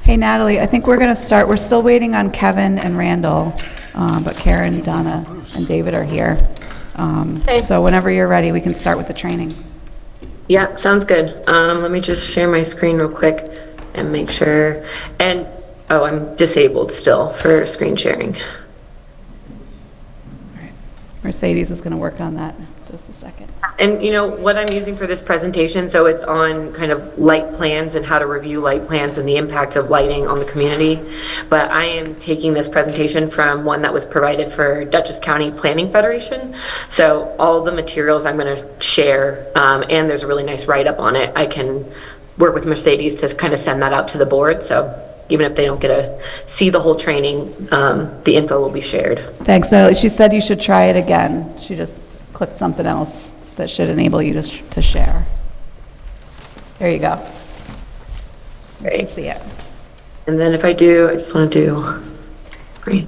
Hey Natalie, I think we're going to start. We're still waiting on Kevin and Randall, but Karen, Donna, and David are here. Okay. So whenever you're ready, we can start with the training. Yeah, sounds good. Let me just share my screen real quick and make sure. And, oh, I'm disabled still for screen sharing. All right. Mercedes is going to work on that in just a second. And you know what I'm using for this presentation, so it's on kind of light plans and how to review light plans and the impact of lighting on the community. But I am taking this presentation from one that was provided for Dutchess County Planning Federation. So all the materials I'm going to share, and there's a really nice write-up on it. I can work with Mercedes to kind of send that out to the board. So even if they don't get to see the whole training, the info will be shared. Thanks, Natalie. She said you should try it again. She just clicked something else that should enable you to share. There you go. You can Great. see it. And then if I do, I just want to do green.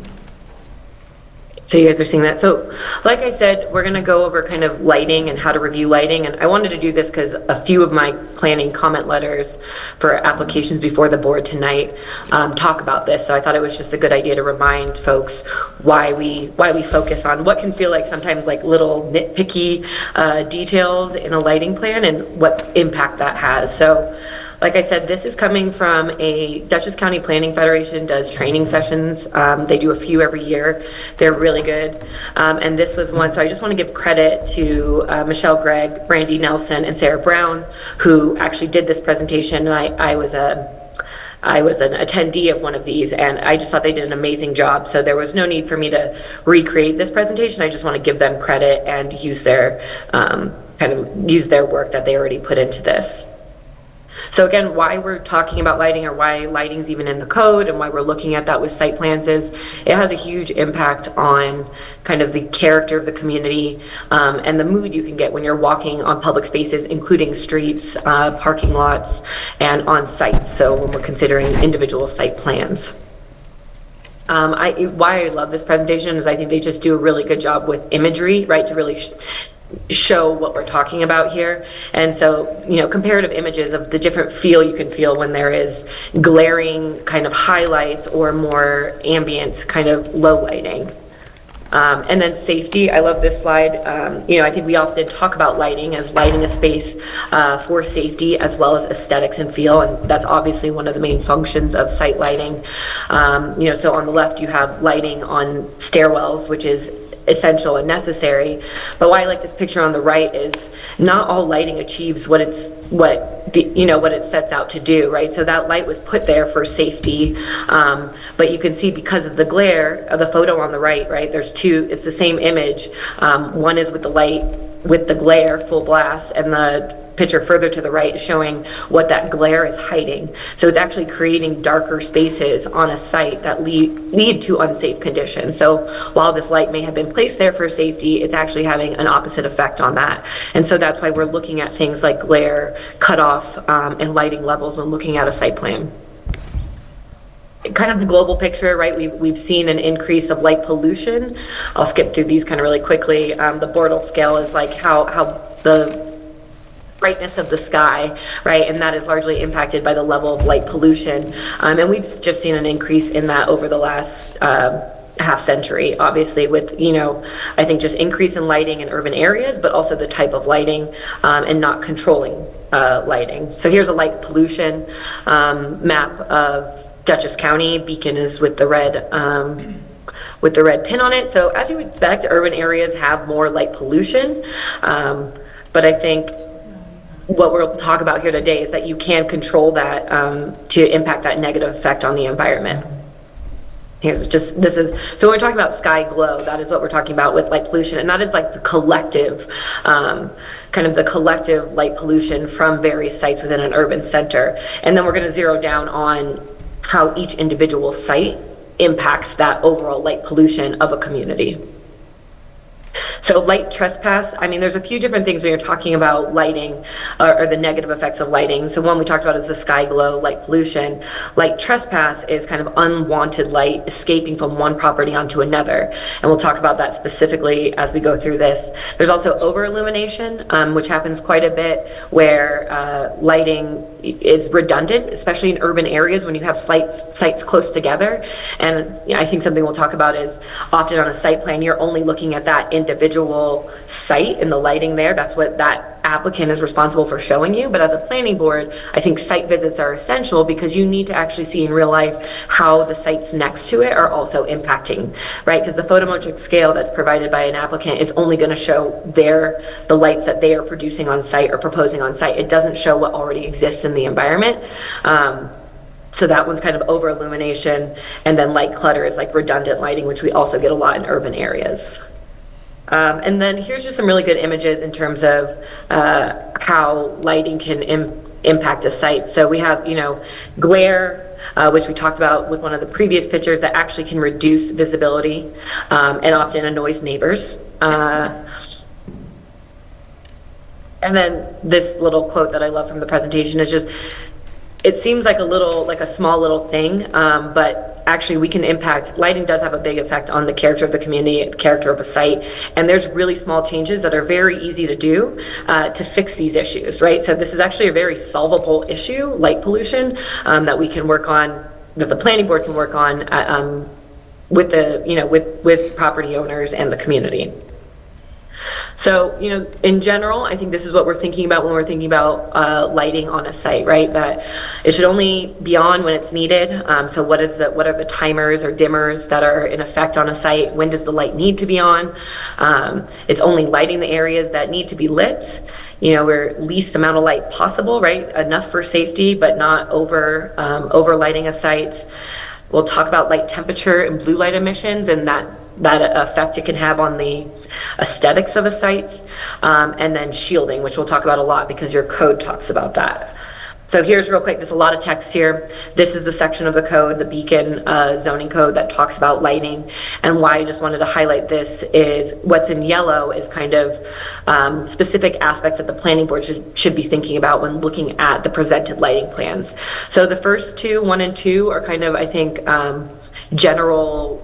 So you guys are seeing that. So like I said, we're going to go over kind of lighting and how to review lighting. And I wanted to do this because a few of my planning comment letters for applications before the board tonight talk about this. So I thought it was just a good idea to remind folks why we focus on what can feel like sometimes like little nitpicky details in a lighting plan and what impact that has. So like I said, this is coming from a Dutchess County Planning Federation does training sessions. They do a few every year. They're really good. And this was one, so I just want to give credit to Michelle Gregg, Brandy Nelson, and Sarah Brown, who actually did this presentation. I was an attendee of one of these, and I just thought they did an amazing job. So there was no need for me to recreate this presentation. I just want to give them credit and use their use their work that they already put into this. So again, why we're talking about lighting or why lighting's even in the code and why we're looking at that with site plans is it has a huge impact on kind of the character of the community and the mood you can get when you're walking on public spaces, including streets, parking lots, and on sites. So when we're considering individual site plans. Why I love this presentation is I think they just do a really good job with imagery, right, to really show what we're talking about here. And so, you know, comparative images of the different feel you can feel when there is glaring kind of highlights or more ambient kind of low lighting. And then safety, I love this slide. You know, I think we often talk about lighting as lighting a space for safety as well as aesthetics and feel, and that's obviously one of the main functions of site lighting. You know, so on the left you have lighting on stairwells, which is essential and necessary. But why I like this picture on the right is not all lighting achieves what it sets out to do, right? So that light was put there for safety, but you can see because of the glare of the photo on the right, there's two, it's the same image. One is with the light, with the glare full blast, and the picture further to the right is showing what that glare is hiding. So it's actually creating darker spaces on a site that lead to unsafe conditions. So while this light may have been placed there for safety, it's actually having an opposite effect on that. And so that's why we're looking at things like glare, cutoff, and lighting levels when looking at a site plan. Kind of the global picture, right? We've seen an increase of light pollution. I'll skip through these kind of really quickly. The Bortle scale is like how the brightness of the sky, right? And that is largely impacted by the level of light pollution. And we've just seen an increase in that over the last half century, obviously with, you know, I think just increase in lighting in urban areas, but also the type of lighting and not controlling lighting. So here's a light pollution map of Dutchess County. Beacon is with the red pin on it. So as you would expect, urban areas have more light pollution, but I think what we'll talk about here today is that you can control that to impact that negative effect on the environment. So when we're talking about sky glow, that is what we're talking about with light pollution, and that is like the collective, kind of the collective light pollution from various sites within an urban center. And then we're going to zero down on how each individual site impacts that overall light pollution of a community. So light trespass, I mean, there's a few different things when you're talking about lighting or the negative effects of lighting. So one we talked about is the sky glow, light pollution. Light trespass is kind of unwanted light escaping from one property onto another. And we'll talk about that specifically as we go through this. There's also over illumination, which happens quite a bit where lighting is redundant, especially in urban areas when you have sites close together. And I think something we'll talk about is often on a site plan, you're only looking at that individual site and the lighting there. That's what that applicant is responsible for showing you. But as a planning board, I think site visits are essential because you need to actually see in real life how the sites next to it are also impacting, right? Because the photometric scale that's provided by an applicant is only going to show the lights that they are producing on site or proposing on site. It doesn't show what already exists in the environment. So that one's kind of over illumination, and then light clutter is like redundant lighting, which we also get a lot in urban areas. And then here's just some really good images in terms of how lighting can impact a site. So we have, glare, which we talked about with one of the previous pictures, that actually can reduce visibility and often annoys neighbors. And then this little quote that I love from the presentation is just, it seems like a small little thing, but actually we can impact, lighting does have a big effect on the character of the community, character of a site, and there's really small changes that are very easy to do to fix these issues, right? So this is actually a very solvable issue, light pollution, that we can work on, that the planning board can work on with with property owners and the community. So, in general, I think this is what we're thinking about when we're thinking about lighting on a site, right? That it should only be on when it's needed. So what are the timers or dimmers that are in effect on a site? When does the light need to be on? It's only lighting the areas that need to be lit. We're least amount of light possible, right? Enough for safety, but not over lighting a site. We'll talk about light temperature and blue light emissions and that effect it can have on the aesthetics of a site, and then shielding, which we'll talk about a lot because your code talks about that. So here's real quick, there's a lot of text here. This is the section of the code, the Beacon zoning code, that talks about lighting. And why I just wanted to highlight this is what's in yellow is kind of specific aspects that the planning board should be thinking about when looking at the presented lighting plans. So the first two, 1 and 2, are kind of, I think, general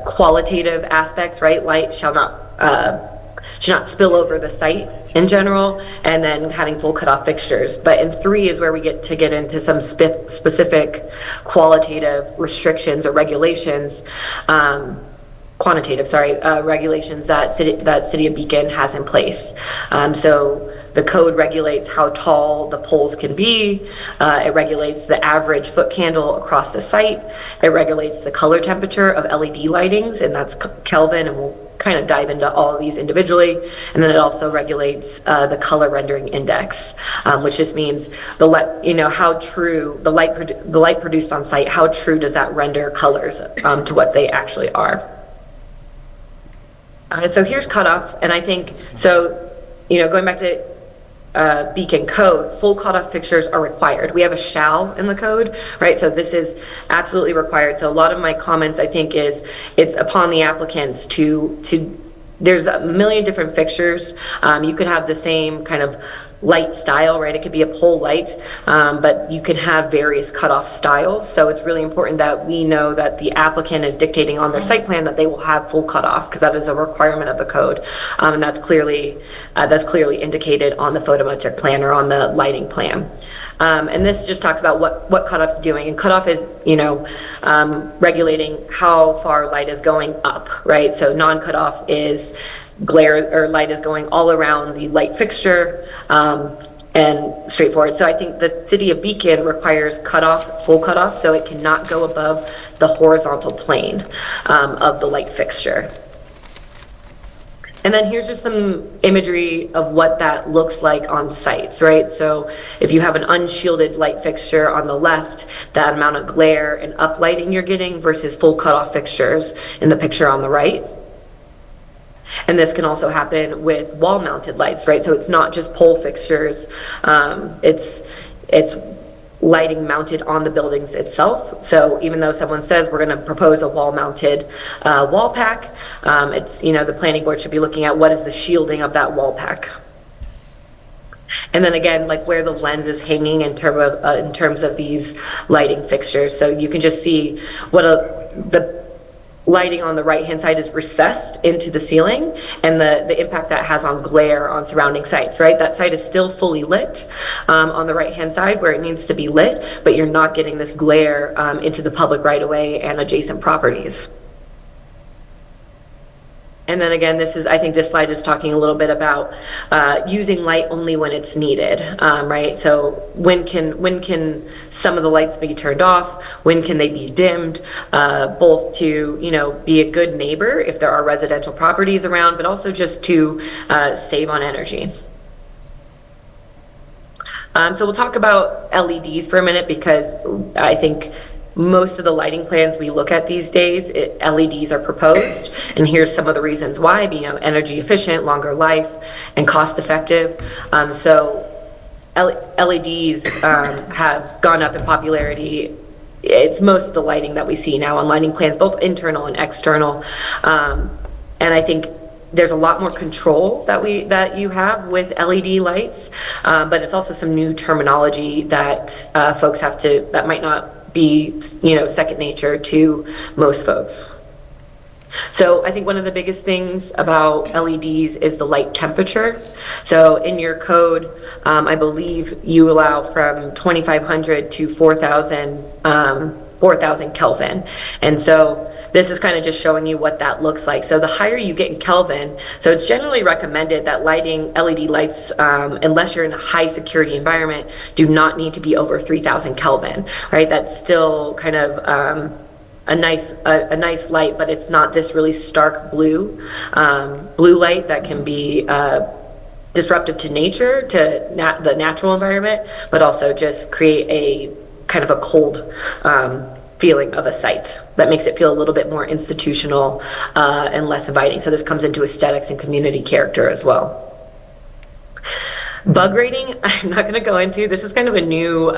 qualitative aspects, right? Light should not spill over the site in general, and then having full cutoff fixtures. But in 3 is where we get into some specific qualitative restrictions or regulations, regulations that City of Beacon has in place. So the code regulates how tall the poles can be. It regulates the average foot candle across the site. It regulates the color temperature of LED lightings, and that's Kelvin, and we'll kind of dive into all of these individually. And then it also regulates the color rendering index, which just means how true the light produced on site, how true does that render colors to what they actually are. So here's cutoff, and I think, going back to Beacon code, full cutoff fixtures are required. We have a shall in the code, right? So this is absolutely required. So a lot of my comments, I think, is it's upon the applicants to there's a million different fixtures. You could have the same kind of light style, right? It could be a pole light, but you can have various cutoff styles. So it's really important that we know that the applicant is dictating on their site plan that they will have full cutoff, because that is a requirement of the code, and that's clearly indicated on the photometric plan or on the lighting plan. And this just talks about what cutoff's doing, and cutoff is regulating how far light is going up, right? So non-cutoff is glare or light is going all around the light fixture, and straightforward. So I think the City of Beacon requires cutoff, full cutoff, so it cannot go above the horizontal plane of the light fixture. And then here's just some imagery of what that looks like on sites, right? So if you have an unshielded light fixture on the left, that amount of glare and uplighting you're getting versus full cutoff fixtures in the picture on the right. And this can also happen with wall-mounted lights, right? So it's not just pole fixtures, it's lighting mounted on the buildings itself. So even though someone says we're going to propose a wall-mounted wall pack, the planning board should be looking at what is the shielding of that wall pack. And then again, like where the lens is hanging in terms of these lighting fixtures. So you can just see what the lighting on the right-hand side is recessed into the ceiling, and the impact that has on glare on surrounding sites, right? That site is still fully lit on the right-hand side where it needs to be lit, but you're not getting this glare into the public right-of-way and adjacent properties. And then again, I think this slide is talking a little bit about using light only when it's needed, right? So when can some of the lights be turned off? When can they be dimmed? Both to, be a good neighbor if there are residential properties around, but also just to save on energy. So we'll talk about LEDs for a minute, because I think most of the lighting plans we look at these days, LEDs are proposed, and here's some of the reasons why: energy efficient, longer life, and cost effective. So LEDs have gone up in popularity. It's most of the lighting that we see now on lighting plans, both internal and external. And I think there's a lot more control that you have with LED lights, but it's also some new terminology that folks that might not be, second nature to most folks. So I think one of the biggest things about LEDs is the light temperature. So in your code, I believe you allow from 2,500 to 4,000 Kelvin. And so this is kind of just showing you what that looks like. So the higher you get in Kelvin, so it's generally recommended that lighting LED lights, unless you're in a high security environment, do not need to be over 3,000 Kelvin, right? That's still kind of a nice light, but it's not this really stark blue light that can be disruptive to nature, to the natural environment, but also just create a kind of a cold feeling of a site that makes it feel a little bit more institutional and less inviting. So this comes into aesthetics and community character as well. Bug rating, I'm not going to go into. This is kind of a new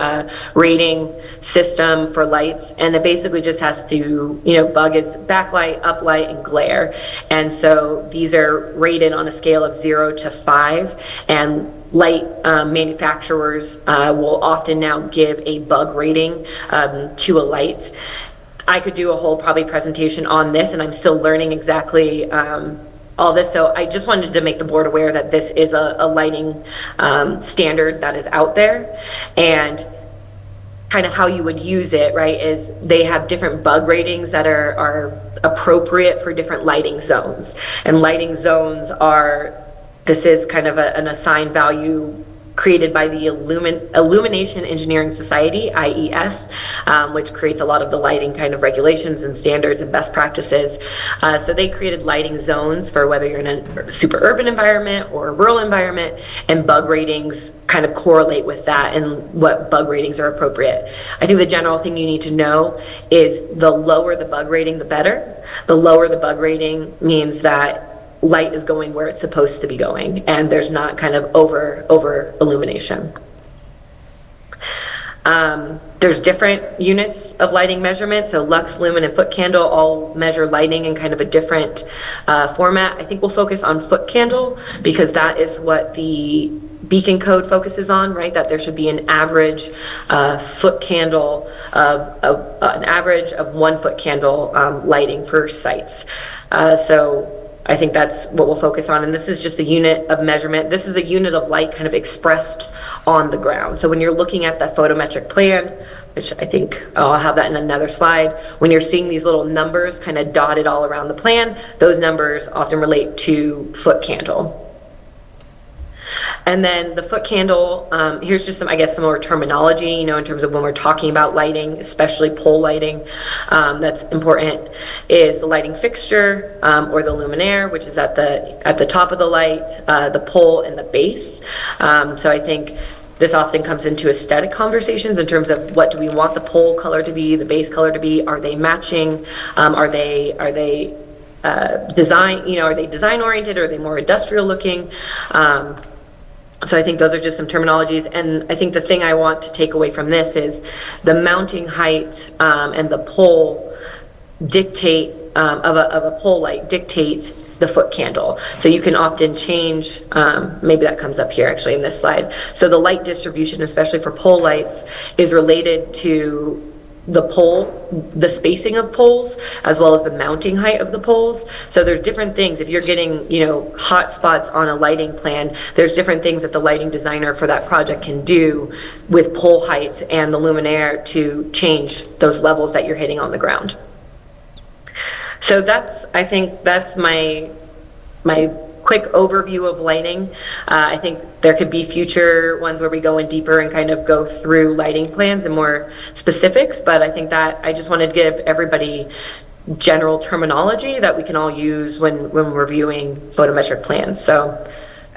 rating system for lights, and it basically just has to, bug is backlight, uplight, and glare. And so these are rated on a scale of 0 to 5, and light manufacturers will often now give a bug rating to a light. I could do a whole probably presentation on this, and I'm still learning exactly all this. So I just wanted to make the board aware that this is a lighting standard that is out there, and kind of how you would use it, right, is they have different bug ratings that are appropriate for different lighting zones. And lighting zones this is kind of an assigned value created by the Illumination Engineering Society, IES, which creates a lot of the lighting kind of regulations and standards and best practices. So they created lighting zones for whether you're in a super urban environment or a rural environment, and bug ratings kind of correlate with that and what bug ratings are appropriate. I think the general thing you need to know is the lower the bug rating, the better. The lower the bug rating means that light is going where it's supposed to be going, and there's not kind of over illumination. There's different units of lighting measurement, so lux, lumen, and foot candle all measure lighting in kind of a different format. I think we'll focus on foot candle because that is what the beacon code focuses on, right? That there should be an average foot candle an average of 1 foot candle lighting for sites. So I think that's what we'll focus on, and this is just a unit of measurement. This is a unit of light kind of expressed on the ground. So when you're looking at the photometric plan, which I think I'll have that in another slide, when you're seeing these little numbers kind of dotted all around the plan, those numbers often relate to foot candle. And then the foot candle, here's just some more terminology, in terms of when we're talking about lighting, especially pole lighting, that's important, is the lighting fixture, or the luminaire, which is at the top of the light, the pole, and the base. So I think this often comes into aesthetic conversations in terms of what do we want the pole color to be, the base color to be, are they matching, are they design, are they design oriented, or are they more industrial looking? So I think those are just some terminologies, and I think the thing I want to take away from this is the mounting height and the pole dictate, of a pole light dictate the foot candle. So you can often change, maybe that comes up here actually in this slide. So the light distribution, especially for pole lights, is related to the spacing of poles, as well as the mounting height of the poles. So there's different things. If you're getting, hot spots on a lighting plan, there's different things that the lighting designer for that project can do with pole heights and the luminaire to change those levels that you're hitting on the ground. So I think that's my quick overview of lighting. I think there could be future ones where we go in deeper and kind of go through lighting plans and more specifics, but I think that I just wanted to give everybody general terminology that we can all use when reviewing photometric plans. So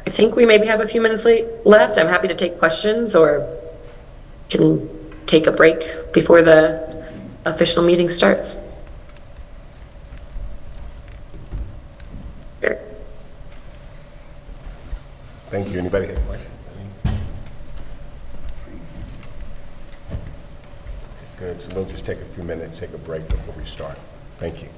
I think we maybe have a few minutes left. I'm happy to take questions, or can take a break before the official meeting starts. Sure. Thank you. Anybody have questions? Good. So we'll just take a few minutes, take a break before we start. Thank you.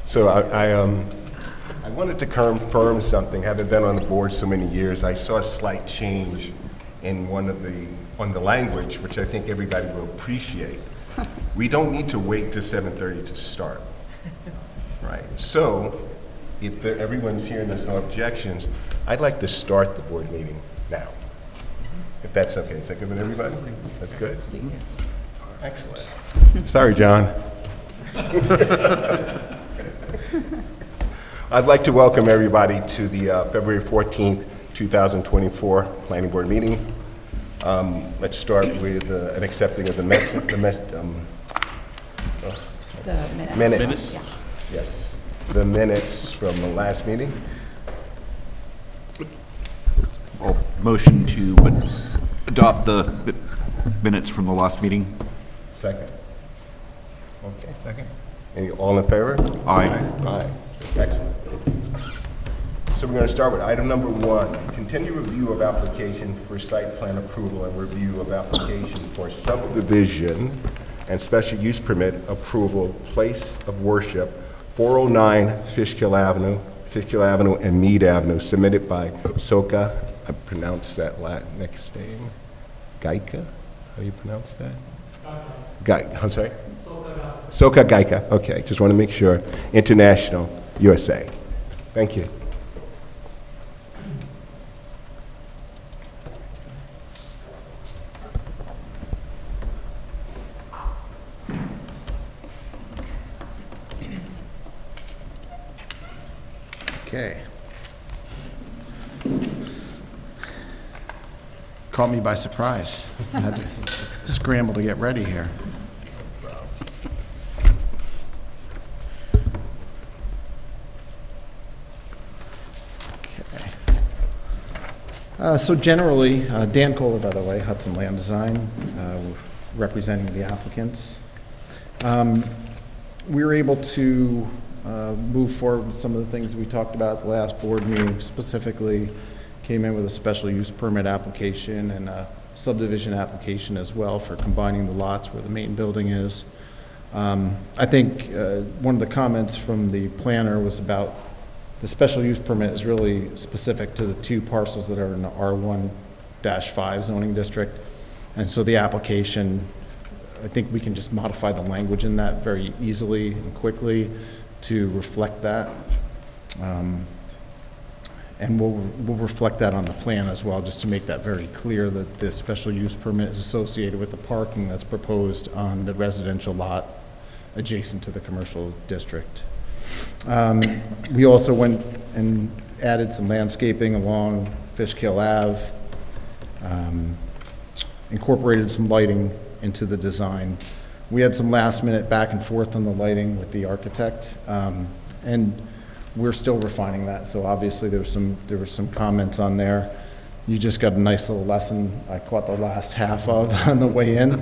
So I wanted to confirm something. Having been on the board so many years, I saw a slight change in on the language, which I think everybody will appreciate. We don't need to wait till 7:30 to start. Right. So, if everyone's here and there's no objections, I'd like to start the board meeting now. If that's okay. Is that good with everybody? That's good? Excellent. Sorry, John. I'd like to welcome everybody to the February 14th, 2024 Planning Board meeting. Let's start with an accepting of the minutes. Yeah. Yes, the minutes from the last meeting. Motion to adopt the minutes from the last meeting. Second. Okay, second. All in favor? Aye. Aye. Excellent. So we're going to start with item number 1, continue review of application for site plan approval and review of application for subdivision and special use permit approval, place of worship, 409 Fishkill Avenue and Mead Avenue, submitted by Soka, I pronounced that next name, Gaika? How do you pronounce that? I'm sorry? Soka Gaika, okay, just want to make sure. International, USA. Thank you. Okay. Caught me by surprise. I had to scramble to get ready here. Okay. So generally, Dan Kohler, by the way, Hudson Land Design, representing the applicants. We were able to move forward with some of the things we talked about at the last board meeting. Specifically, came in with a special use permit application and a subdivision application as well for combining the lots where the main building is. I think one of the comments from the planner was about the special use permit is really specific to the 2 parcels that are in the R1-5 zoning district. And so the application, I think we can just modify the language in that very easily and quickly to reflect that. And we'll reflect that on the plan as well, just to make that very clear that this special use permit is associated with the parking that's proposed on the residential lot adjacent to the commercial district. We also went and added some landscaping along Fishkill Ave, incorporated some lighting into the design. We had some last minute back and forth on the lighting with the architect, and we're still refining that. So obviously there were some comments on there. You just got a nice little lesson I caught the last half of on the way in.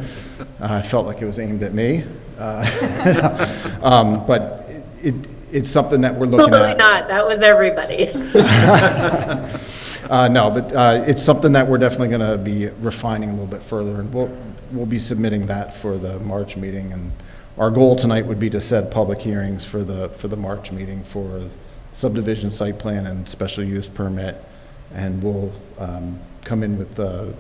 I felt like it was aimed at me. But it's something that we're looking Totally at. not. That was everybody. No, but it's something that we're definitely going to be refining a little bit further, and we'll be submitting that for the March meeting. And our goal tonight would be to set public hearings for the March meeting for subdivision site plan and special use permit, and we'll come in with the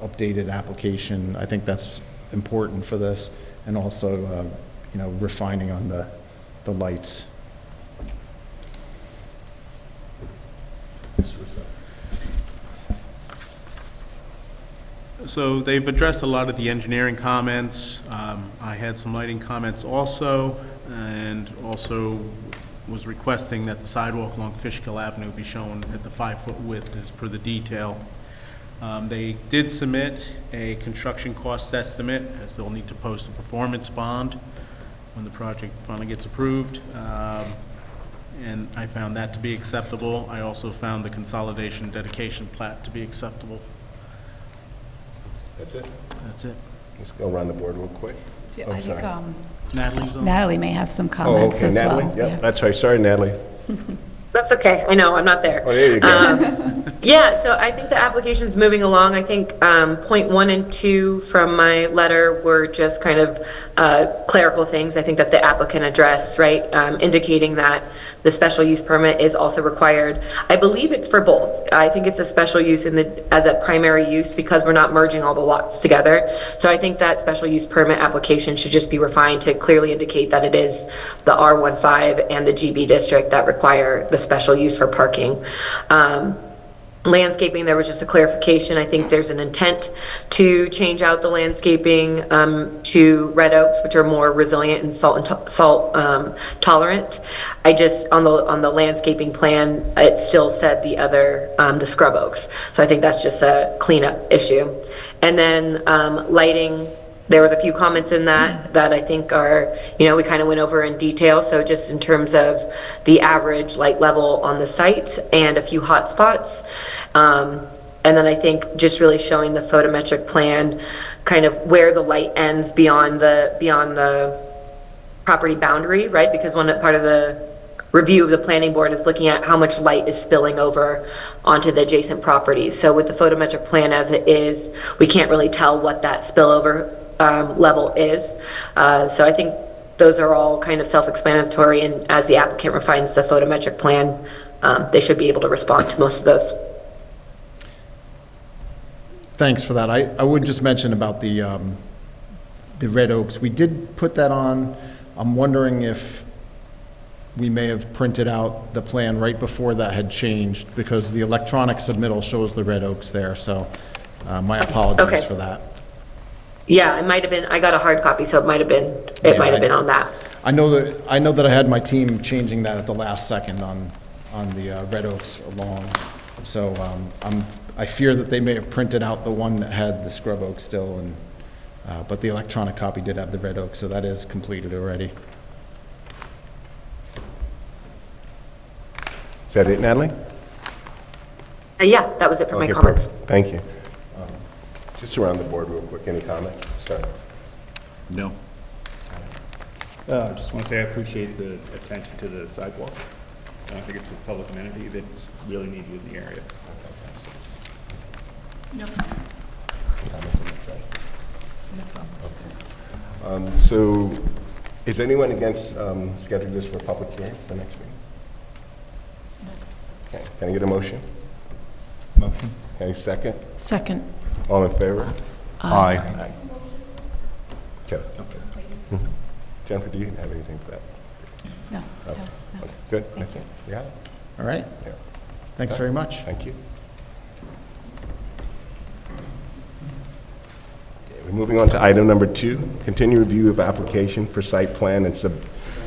updated application. I think that's important for this, and also, refining on the lights. So they've addressed a lot of the engineering comments. I had some lighting comments also, and also was requesting that the sidewalk along Fishkill Avenue be shown at the 5-foot width as per the detail. They did submit a construction cost estimate, as they'll need to post a performance bond when the project finally gets approved. And I found that to be acceptable. I also found the consolidation dedication plat to be acceptable. That's it? That's it. Let's go around the board real quick. Oh, I think sorry. Natalie's on? Natalie may have some Oh, comments okay, as well. Natalie? Yeah. Yep, that's right. Sorry, Natalie. That's okay, I know, I'm not there. Oh, there you go. Yeah, so I think the application's moving along. I think point 1 and 2 from my letter were just kind of clerical things I think that the applicant addressed, right? Indicating that the special use permit is also required. I believe it's for both. I think it's a special use as a primary use because we're not merging all the lots together. So I think that special use permit application should just be refined to clearly indicate that it is the R15 and the GB district that require the special use for parking. Landscaping, there was just a clarification. I think there's an intent to change out the landscaping to red oaks, which are more resilient and salt tolerant. I just, on the landscaping plan, it still said the scrub oaks. So I think that's just a cleanup issue. And then lighting, there was a few comments in that I think are, we kind of went over in detail. So just in terms of the average light level on the site and a few hot spots. And then I think just really showing the photometric plan, kind of where the light ends beyond the property boundary, right? Because part of the review of the planning board is looking at how much light is spilling over onto the adjacent properties. So with the photometric plan as it is, we can't really tell what that spillover level is. So I think those are all kind of self-explanatory, and as the applicant refines the photometric plan, they should be able to respond to most of those. Thanks for that. I would just mention about the red oaks. We did put that on. I'm wondering if we may have printed out the plan right before that had changed, because the electronic submittal shows the red oaks there, so my apologies Okay. for that. Yeah, it might have been, I got a hard copy, so it might have been on that. I know that I had my team changing that at the last second on the red oaks along, so I fear that they may have printed out the one that had the scrub oak still, and but the electronic copy did have the red oak, so that is completed already. Is that it, Natalie? Yeah, that was it for my Okay, comments. perfect. Thank you. Just around the board real quick. Any comments? Sorry. No. I just want to say I appreciate the attention to the sidewalk. I think it's a public amenity that's really needed in the area. Comments on that side? Okay. So, is anyone against scheduling this for a public hearing for next week? Okay. Can I get a motion? Motion. Okay, second? Second. All in favor? Aye. Okay. Mhm. Jennifer, do you have anything for that? No. Okay. Okay, good. That's it. You got it? All right, Yeah. thanks very much. Thank you. Okay, we're moving on to item number 2, continue review of application for site plan and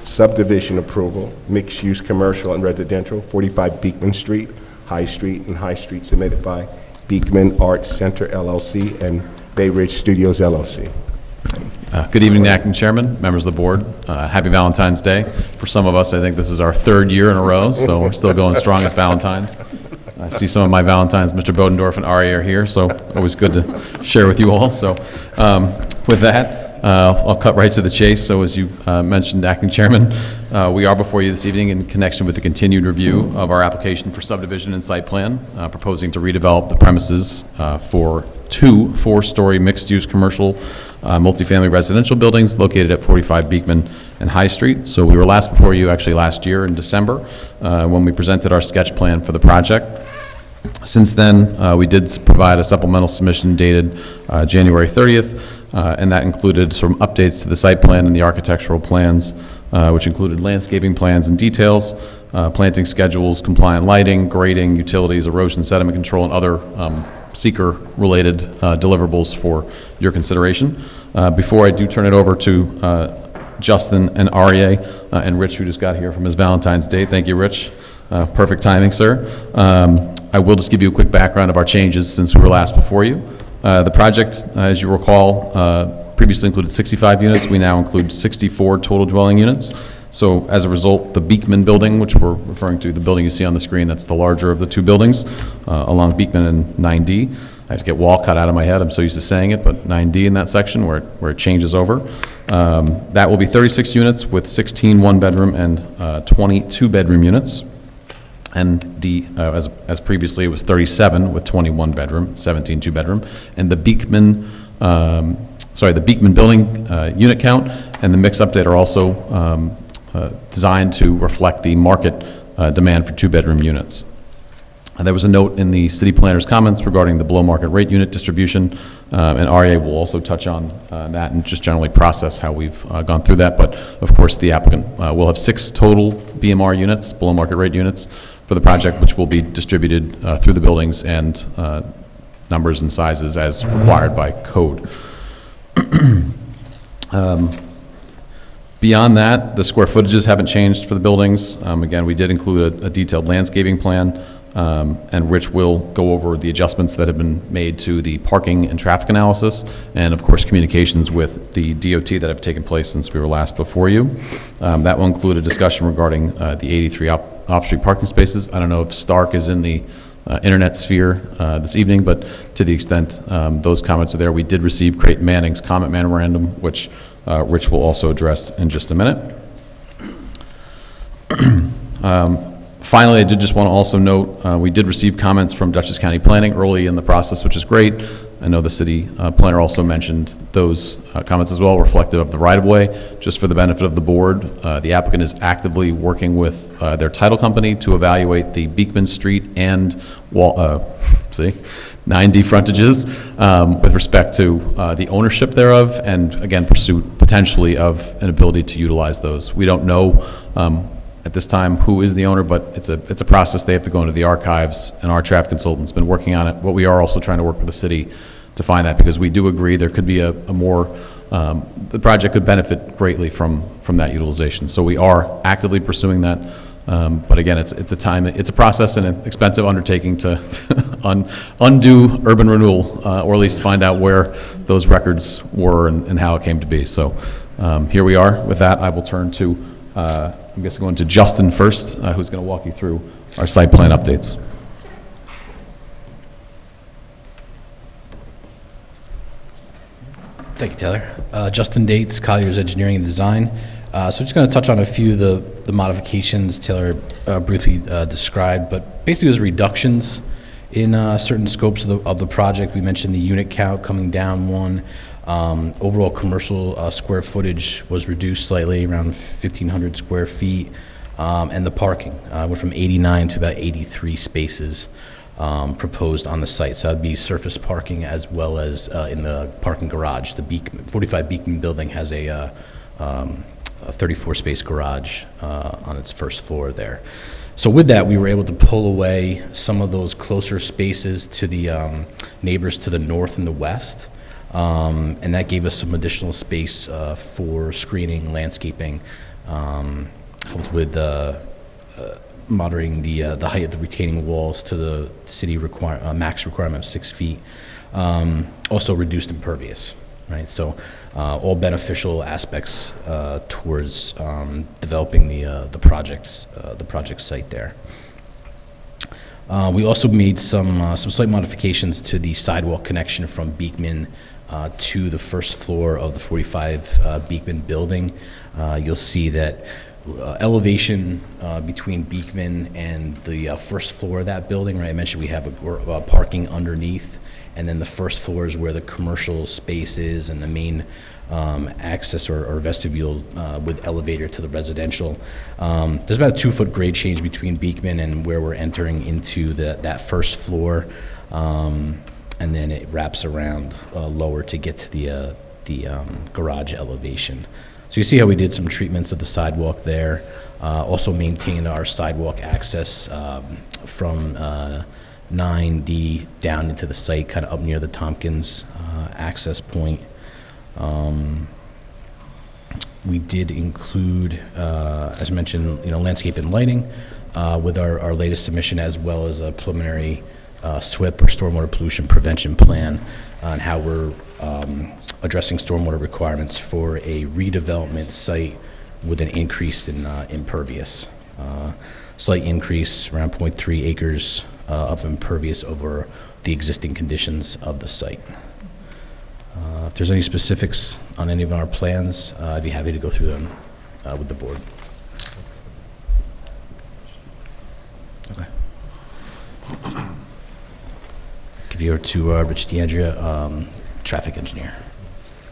subdivision approval, mixed-use commercial and residential, 45 Beekman Street, High Street, and High Street, submitted by Beekman Arts Center LLC and Bay Ridge Studios LLC. Good evening, Acting Chairman, members of the board. Happy Valentine's Day. For some of us, I think this is our 3rd year in a row, so we're still going strong as Valentines. I see some of my Valentines, Mr. Bodendorf and Ari are here, so always good to share with you all. So with that, I'll cut right to the chase. So as you mentioned, Acting Chairman, we are before you this evening in connection with the continued review of our application for subdivision and site plan, proposing to redevelop the premises for 2 4-story mixed-use commercial multifamily residential buildings located at 45 Beekman and High Street. So we were last before you actually last year in December when we presented our sketch plan for the project. Since then, we did provide a supplemental submission dated January 30th, and that included some updates to the site plan and the architectural plans, which included landscaping plans and details, planting schedules, compliant lighting, grading, utilities, erosion sediment control, and other seeker-related deliverables for your consideration. Before I do turn it over to Justin and Aryeh and Rich, who just got here from his Valentine's Day. Thank you, Rich. Perfect timing, sir. I will just give you a quick background of our changes since we were last before you. The project, as you recall, previously included 65 units. We now include 64 total dwelling units. So as a result, the Beekman building, which we're referring to, the building you see on the screen, that's the larger of the two buildings, along Beekman and 9D. I have to get Walcott out of my head, I'm so used to saying it, but 9D in that section where it changes over. That will be 36 units with 16 one-bedroom and 20 two-bedroom units. And as previously, it was 37 with 21 bedroom, 17 two-bedroom. And the Beekman, the Beekman building unit count and the mix update are also designed to reflect the market demand for two-bedroom units. There was a note in the city planner's comments regarding the below-market rate unit distribution, and Aryeh will also touch on that and just generally process how we've gone through that. But, of course, the applicant will have 6 total BMR units, below-market rate units, for the project, which will be distributed through the buildings and numbers and sizes as required by code. Beyond that, the square footages haven't changed for the buildings. Again, we did include a detailed landscaping plan, and Rich will go over the adjustments that have been made to the parking and traffic analysis, and of course, communications with the DOT that have taken place since we were last before you. That will include a discussion regarding the 83 off-street parking spaces. I don't know if Stark is in the internet sphere this evening, but to the extent those comments are there, we did receive Creighton Manning's comment memorandum, which Rich will also address in just a minute. Finally, I did just want to also note, we did receive comments from Dutchess County Planning early in the process, which is great. I know the city planner also mentioned those comments as well, reflective of the right-of-way. Just for the benefit of the board, the applicant is actively working with their title company to evaluate the Beekman Street and 9D frontages with respect to the ownership thereof, and again, pursuit potentially of an ability to utilize those. We don't know at this time who is the owner, but it's a process. They have to go into the archives, and our traffic consultant's been working on it. But we are also trying to work with the city to find that, because we do agree there could be a more, the project could benefit greatly from that utilization. So we are actively pursuing that. But again, it's a process and an expensive undertaking to undo urban renewal, or at least find out where those records were and how it came to be. So here we are. With that, I will turn to, I'm guessing going to Justin first, who's going to walk you through our site plan updates. Thank you, Taylor. Justin Dates, Collier's Engineering and Design. So just going to touch on a few of the modifications Taylor briefly described, but basically there's reductions in certain scopes of the project. We mentioned the unit count coming down 1. Overall commercial square footage was reduced slightly, around 1,500 square feet, and the parking went from 89 to about 83 spaces proposed on the site. So that'd be surface parking as well as in the parking garage. The 45 Beekman building has a 34-space garage on its first floor there. So with that, we were able to pull away some of those closer spaces to the neighbors to the north and the west. And that gave us some additional space for screening, landscaping, helped with monitoring the height of the retaining walls to the city max requirement of 6 feet. Also reduced impervious, right? So all beneficial aspects towards developing the project site there. We also made some slight modifications to the sidewalk connection from Beekman to the first floor of the 45 Beekman building. You'll see that elevation between Beekman and the first floor of that building, right? I mentioned we have a parking underneath, and then the first floor is where the commercial space is and the main access or vestibule with elevator to the residential. There's about a 2-foot grade change between Beekman and where we're entering into that first floor, and then it wraps around lower to get to the garage elevation. So you see how we did some treatments of the sidewalk there. Also maintained our sidewalk access from 9D down into the site, kind of up near the Tompkins access point. We did include, as mentioned, landscape and lighting with our latest submission, as well as a preliminary SWIP or stormwater pollution prevention plan on how we're addressing stormwater requirements for a redevelopment site with an increase in impervious. Slight increase, around 0.3 acres of impervious over the existing conditions of the site. If there's any specifics on any of our plans, I'd be happy to go through them with the board. Okay. Give you over to Rich DeAndrea, traffic engineer.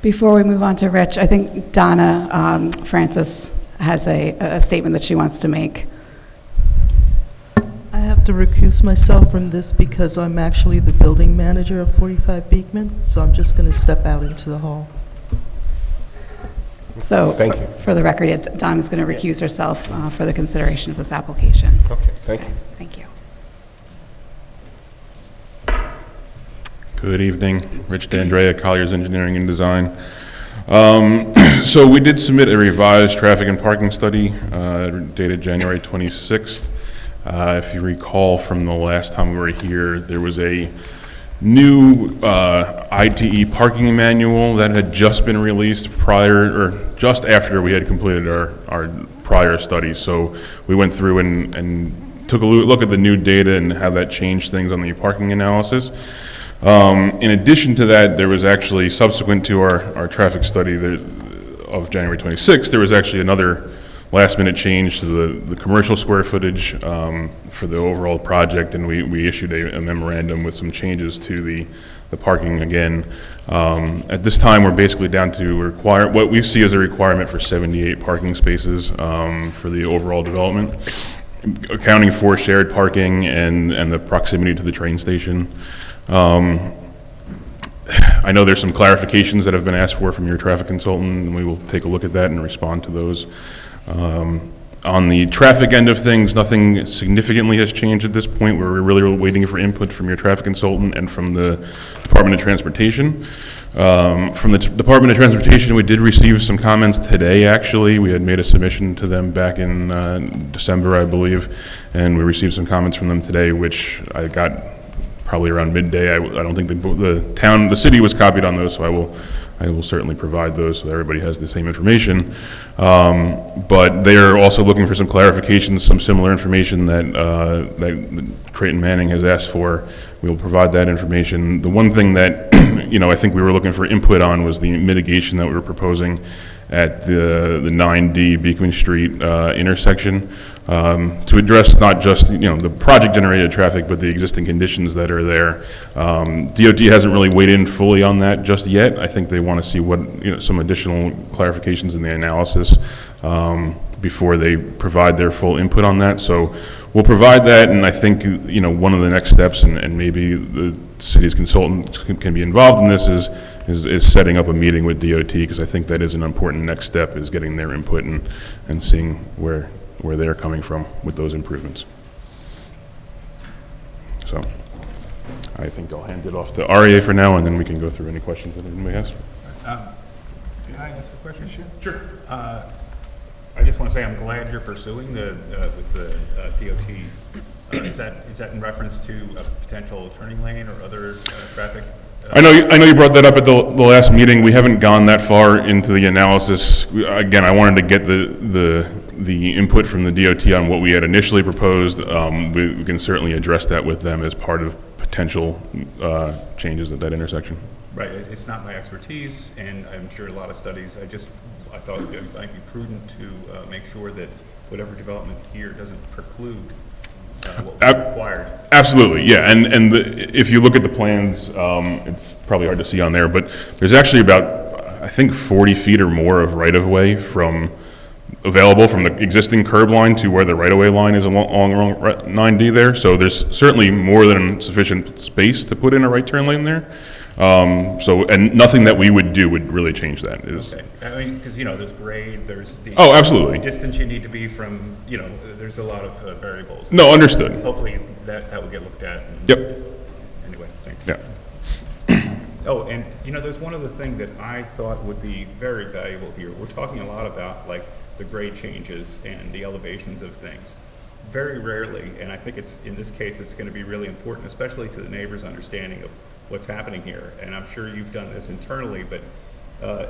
Before we move on to Rich, I think Donna Francis has a statement that she wants to make. I have to recuse myself from this because I'm actually the building manager of 45 Beekman, so I'm just going to step out into the hall. So, Thank you. for the record, Donna's going to recuse herself for the consideration of this application. Okay, thank you. Thank you. Good evening, Rich DeAndrea, Colliers Engineering and Design. So we did submit a revised traffic and parking study dated January 26th. If you recall from the last time we were here, there was a new ITE parking manual that had just been released just after we had completed our prior study. So we went through and took a look at the new data and how that changed things on the parking analysis. In addition to that, there was actually, subsequent to our traffic study of January 26th, there was actually another last-minute change to the commercial square footage for the overall project, and we issued a memorandum with some changes to the parking again. At this time, we're basically down to what we see as a requirement for 78 parking spaces for the overall development, accounting for shared parking and the proximity to the train station. I know there's some clarifications that have been asked for from your traffic consultant, and we will take a look at that and respond to those. On the traffic end of things, nothing significantly has changed at this point. We're really waiting for input from your traffic consultant and from the Department of Transportation. From the Department of Transportation, we did receive some comments today, actually. We had made a submission to them back in December, I believe, and we received some comments from them today, which I got probably around midday. I don't think the city was copied on those, so I will certainly provide those so that everybody has the same information. But they are also looking for some clarifications, some similar information that Creighton Manning has asked for. We will provide that information. The one thing that I think we were looking for input on was the mitigation that we were proposing at the 9D Beekman Street intersection to address not just the project-generated traffic, but the existing conditions that are there. DOT hasn't really weighed in fully on that just yet. I think they want to see what some additional clarifications in the analysis before they provide their full input on that. So we'll provide that, and I think one of the next steps, and maybe the city's consultant can be involved in this, is setting up a meeting with DOT, because I think that is an important next step, is getting their input and seeing where they're coming from with those improvements. So I think I'll hand it off to REA for now, and then we can go through any questions that anybody has. Can I ask a question? Sure. I just want to say I'm glad you're pursuing with the DOT. Is that in reference to a potential turning lane or other traffic? I know you brought that up at the last meeting. We haven't gone that far into the analysis. Again, I wanted to get the input from the DOT on what we had initially proposed. We can certainly address that with them as part of potential changes at that intersection. Right. It's not my expertise, and I'm sure a lot of studies. I just I thought it might be prudent to make sure that whatever development here doesn't preclude what was required. Absolutely, yeah, and if you look at the plans, it's probably hard to see on there, but there's actually about, I think, 40 feet or more of right-of-way available from the existing curb line to where the right-of-way line is along 9D there, so there's certainly more than sufficient space to put in a right turn lane there. And nothing that we would do would really change that. Okay. I mean, because, there's grade, there's the... Oh, absolutely. Distance you need to be from, there's a lot of variables. No, understood. Hopefully that will get looked at. Yep. Anyway, thanks. Yeah. Oh, and, there's one other thing that I thought would be very valuable here. We're talking a lot about, like, the grade changes and the elevations of things. Very rarely, and I think in this case, it's going to be really important, especially to the neighbors' understanding of what's happening here, and I'm sure you've done this internally, but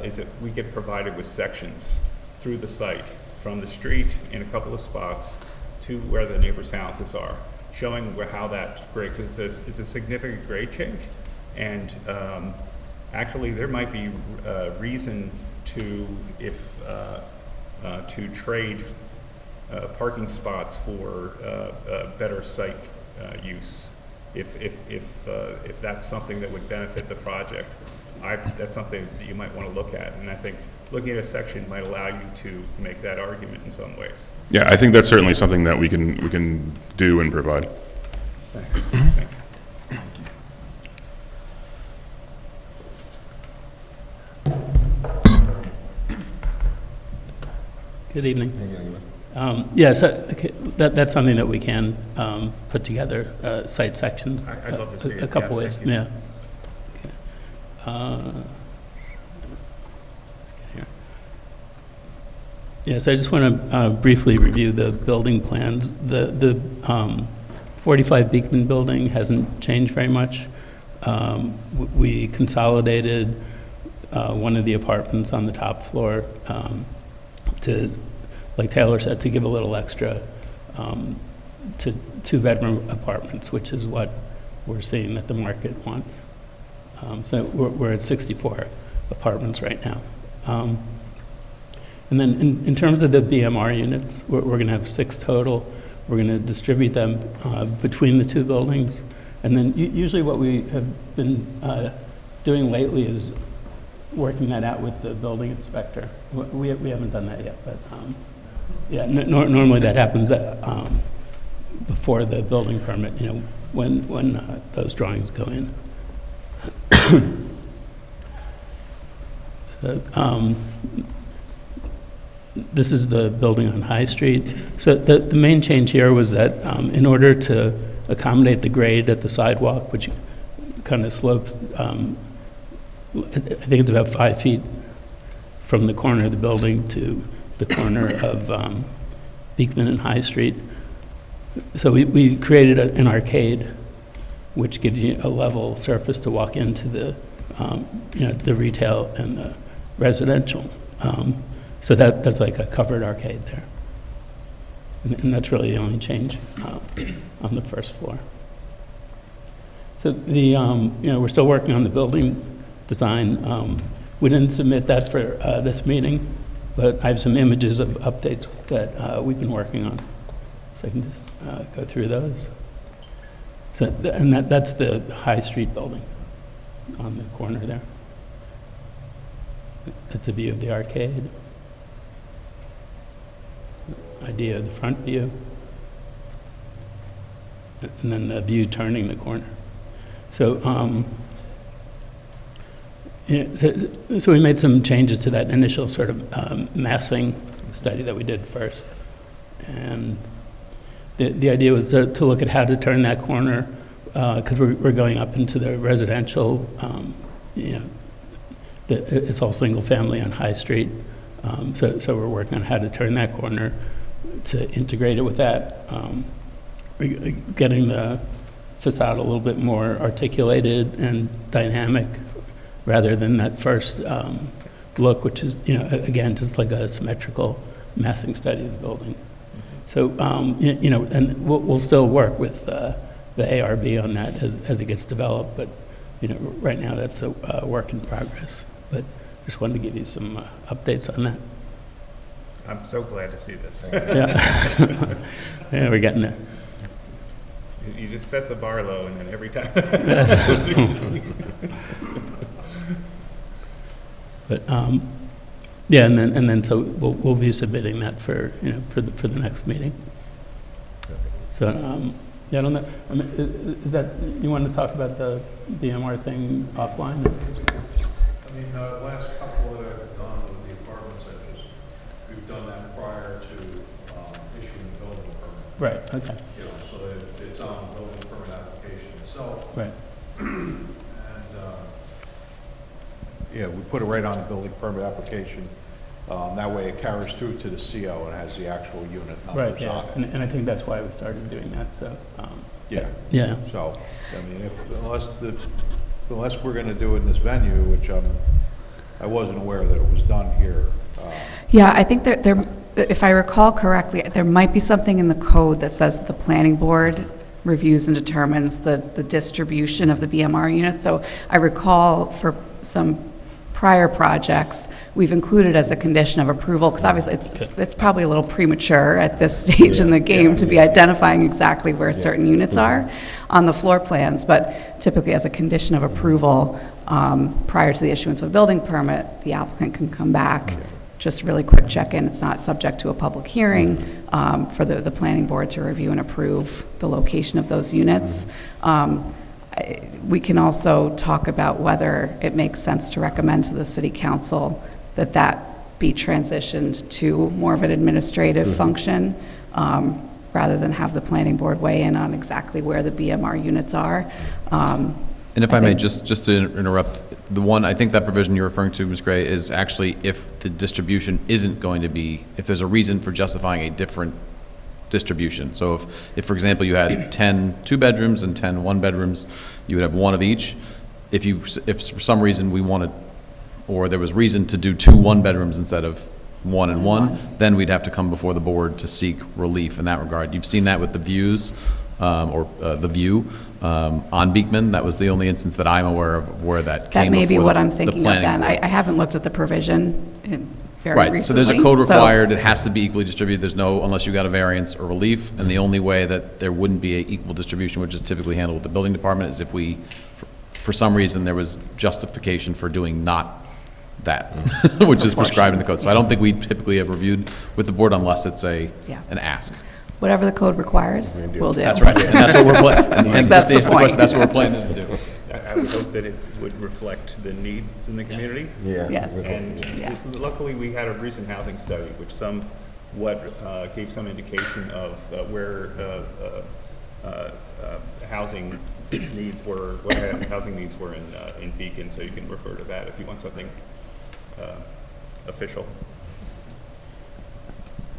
is that we get provided with sections through the site, from the street in a couple of spots to where the neighbors' houses are, showing how that grade, because it's a significant grade change, and actually there might be reason to trade parking spots for better site use. If that's something that would benefit the project, that's something that you might want to look at. And I think looking at a section might allow you to make that argument in some ways. Yeah, I think that's certainly something that we can do and provide. Thanks. Good evening. Yes, that's something that we can put together, site sections. I'd love to see it. A couple Yeah, ways, thank you. yeah. Okay. Let's get here. Yes, I just want to briefly review the building plans. The 45 Beekman building hasn't changed very much. We consolidated one of the apartments on the top floor to, like Taylor said, to give a little extra to two-bedroom apartments, which is what we're seeing that the market wants. So we're at 64 apartments right now. And then in terms of the BMR units, we're going to have 6 total. We're going to distribute them between the 2 buildings. And then usually what we have been doing lately is working that out with the building inspector. We haven't done that yet, but yeah, normally that happens before the building permit, when those drawings go in. So, this is the building on High Street. So the main change here was that in order to accommodate the grade at the sidewalk, which kind of slopes, I think it's about 5 feet from the corner of the building to the corner of Beekman and High Street. So we created an arcade, which gives you a level surface to walk into the retail and the residential. So that's like a covered arcade there. And that's really the only change on the first floor. So we're still working on the building design. We didn't submit that for this meeting, but I have some images of updates that we've been working on. So I can just go through those. So, and that's the High Street building on the corner there. That's a view of the arcade. Idea of the front view. And then the view turning the corner. So, so we made some changes to that initial sort of massing study that we did first. And the idea was to look at how to turn that corner, because we're going up into the residential, it's all single family on High Street. So we're working on how to turn that corner to integrate it with that, getting the facade a little bit more articulated and dynamic rather than that first look, which is, again, just like a symmetrical massing study of the building. So, and we'll still work with the ARB on that as it gets developed, but, right now that's a work in progress. But just wanted to give you some updates on that. I'm so glad to see this. Yeah. Yeah, we're getting there. You just set the bar low, and then every time. But, yeah, and then so we'll be submitting that for, for the next meeting. So, yeah, I don't know, I mean, is that, you want to talk about the BMR thing offline? I mean, last couple that I've done with the apartments, we've done that prior to issuing the building permit. Right, okay, You know, so that it's on the building permit application itself. right. And, yeah, we put it right on the building permit application. That way it carries through to the CO and has the actual unit Right, numbers yeah, on it. and I think that's why we started doing that, so, Yeah. yeah. So, I mean, unless we're gonna do it in this venue, which I wasn't aware that it was done here. Yeah, I think there, if I recall correctly, there might be something in the code that says that the planning board reviews and determines the distribution of the BMR units. So I recall for some prior projects, we've included as a condition of approval, because obviously it's probably a little premature at this stage in the game to be identifying exactly where certain units are on the floor plans, but typically as a condition of approval, prior to the issuance of a building permit, the applicant can come back, just really quick check-in. It's not subject to a public hearing for the planning board to review and approve the location of those units. We can also talk about whether it makes sense to recommend to the city council that that be transitioned to more of an administrative function, rather than have the planning board weigh in on exactly where the BMR units are. And if I may, just to interrupt, the one, I think that provision you're referring to, Ms. Gray, is actually if the distribution isn't going to be, if there's a reason for justifying a different distribution. So if for example, you had 10 two-bedrooms and 10 one-bedrooms, you would have one of each. If for some reason we wanted, or there was reason to do 2 one-bedrooms instead of 1 and 1, then we'd have to come before the board to seek relief in that regard. You've seen that with the views, the view on Beekman. That was the only instance that I'm aware of where that came That may be before what the I'm thinking of planning then. board. I haven't looked at the provision very Right, recently. so there's a code so- required, it has to be equally distributed, there's no, unless you got a variance or relief, and the only way that there wouldn't be a equal distribution, which is typically handled with the building department, is if we, for some reason, there was justification for doing not that, which is prescribed in the code. So I don't think we typically have reviewed with the board unless it's Yeah. an ask. Whatever the code requires, we'll do. That's right, and that's what we're planning, and That's just to the answer the question, point. that's what we're planning to do. I would hope that it would reflect the needs in the community. Yeah. Yes. And Yeah. luckily, we had a recent housing study, which gave some indication of where housing needs were, what housing needs were in Beacon, so you can refer to that if you want something official.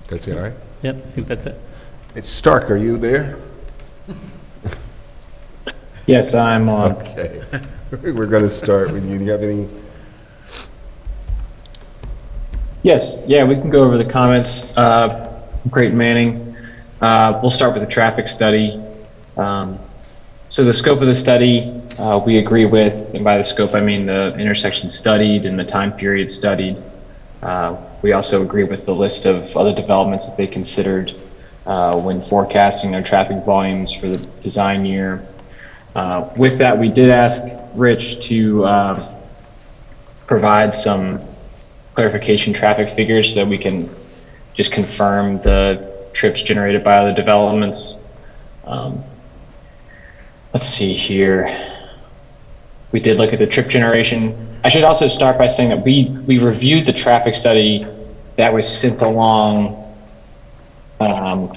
That's it, all right? Yep, I think that's it. It's Stark, are you there? Yes, I'm on. Okay. We're going to start with you. Do you have any? Yes, yeah, we can go over the comments. Great Manning. We'll start with the traffic study. So the scope of the study, we agree with, and by the scope, I mean the intersection studied and the time period studied. We also agree with the list of other developments that they considered when forecasting their traffic volumes for the design year. With that, we did ask Rich to provide some clarification traffic figures so that we can just confirm the trips generated by other developments. Let's see here. We did look at the trip generation. I should also start by saying that we reviewed the traffic study that was sent along, the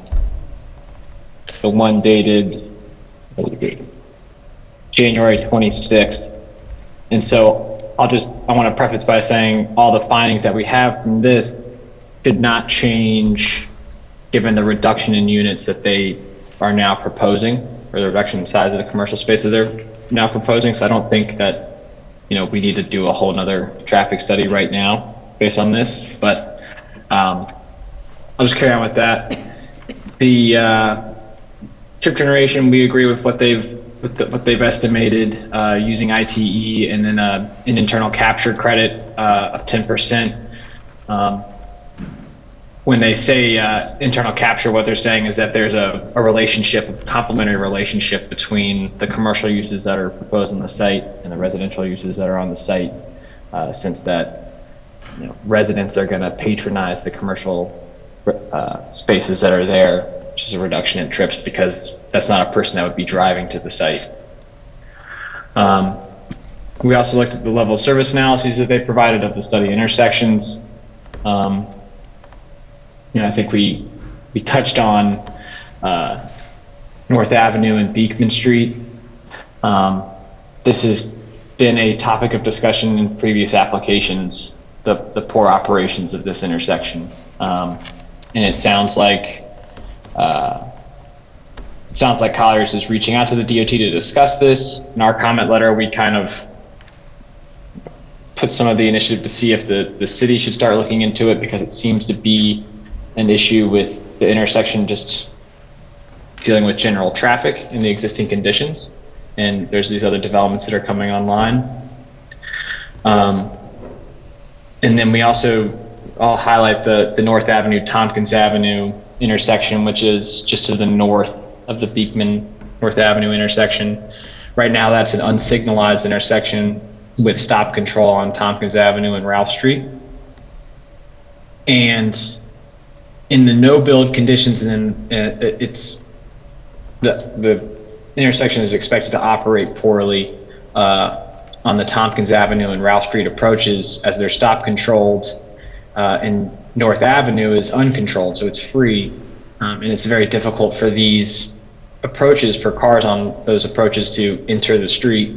one dated January 26th. And so I want to preface by saying all the findings that we have from this did not change given the reduction in units that they are now proposing, or the reduction in size of the commercial spaces they're now proposing. So I don't think that, we need to do a whole nother traffic study right now based on this, but I'll just carry on with that. The trip generation, we agree with what they've what they've estimated using ITE and then an internal capture credit of 10%. When they say internal capture, what they're saying is that there's a relationship, a complementary relationship between the commercial uses that are proposed on the site and the residential uses that are on the site, since that residents are going to patronize the commercial spaces that are there, which is a reduction in trips because that's not a person that would be driving to the site. We also looked at the level of service analyses that they provided of the study intersections. I think we touched on North Avenue and Beekman Street. This has been a topic of discussion in previous applications, the poor operations of this intersection. And it sounds like Colliers is reaching out to the DOT to discuss this. In our comment letter, we kind of put some of the initiative to see if the city should start looking into it because it seems to be an issue with the intersection just dealing with general traffic in the existing conditions. And there's these other developments that are coming online. And then we also, I'll highlight the North Avenue, Tompkins Avenue intersection, which is just to the north of the Beekman North Avenue intersection. Right now, that's an unsignalized intersection with stop control on Tompkins Avenue and Ralph Street. And in the no-build conditions, and then it's the intersection is expected to operate poorly on the Tompkins Avenue and Ralph Street approaches as they're stop controlled, and North Avenue is uncontrolled, so it's free, and it's very difficult for these approaches, for cars on those approaches to enter the street.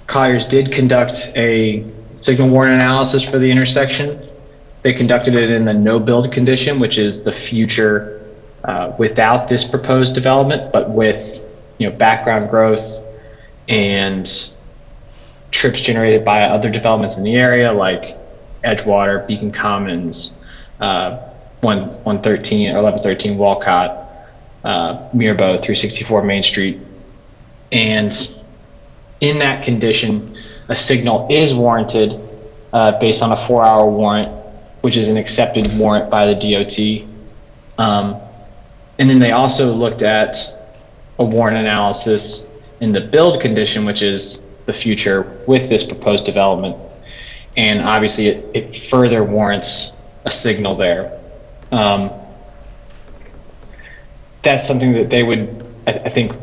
Colliers did conduct a signal warrant analysis for the intersection. They conducted it in the no-build condition, which is the future without this proposed development, but with background growth and trips generated by other developments in the area, like Edgewater, Beacon Commons, 113 or 1113 Walcott, Mirbeau, 364 Main Street. And in that condition, a signal is warranted based on a 4-hour warrant, which is an accepted warrant by the DOT. And then they also looked at a warrant analysis in the build condition, which is the future with this proposed development. And obviously it further warrants a signal there. That's something that they would, I think,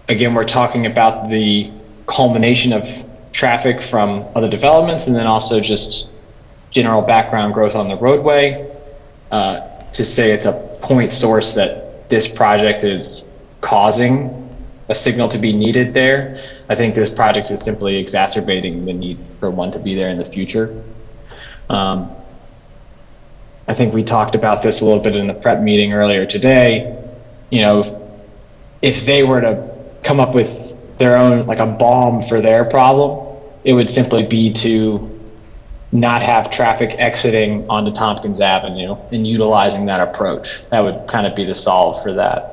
again, we're talking about the culmination of traffic from other developments and then also just general background growth on the roadway. To say it's a point source that this project is causing a signal to be needed there, I think this project is simply exacerbating the need for one to be there in the future. I think we talked about this a little bit in the prep meeting earlier today. If they were to come up with their own, like a balm for their problem, it would simply be to not have traffic exiting onto Tompkins Avenue and utilizing that approach. That would kind of be the solve for that.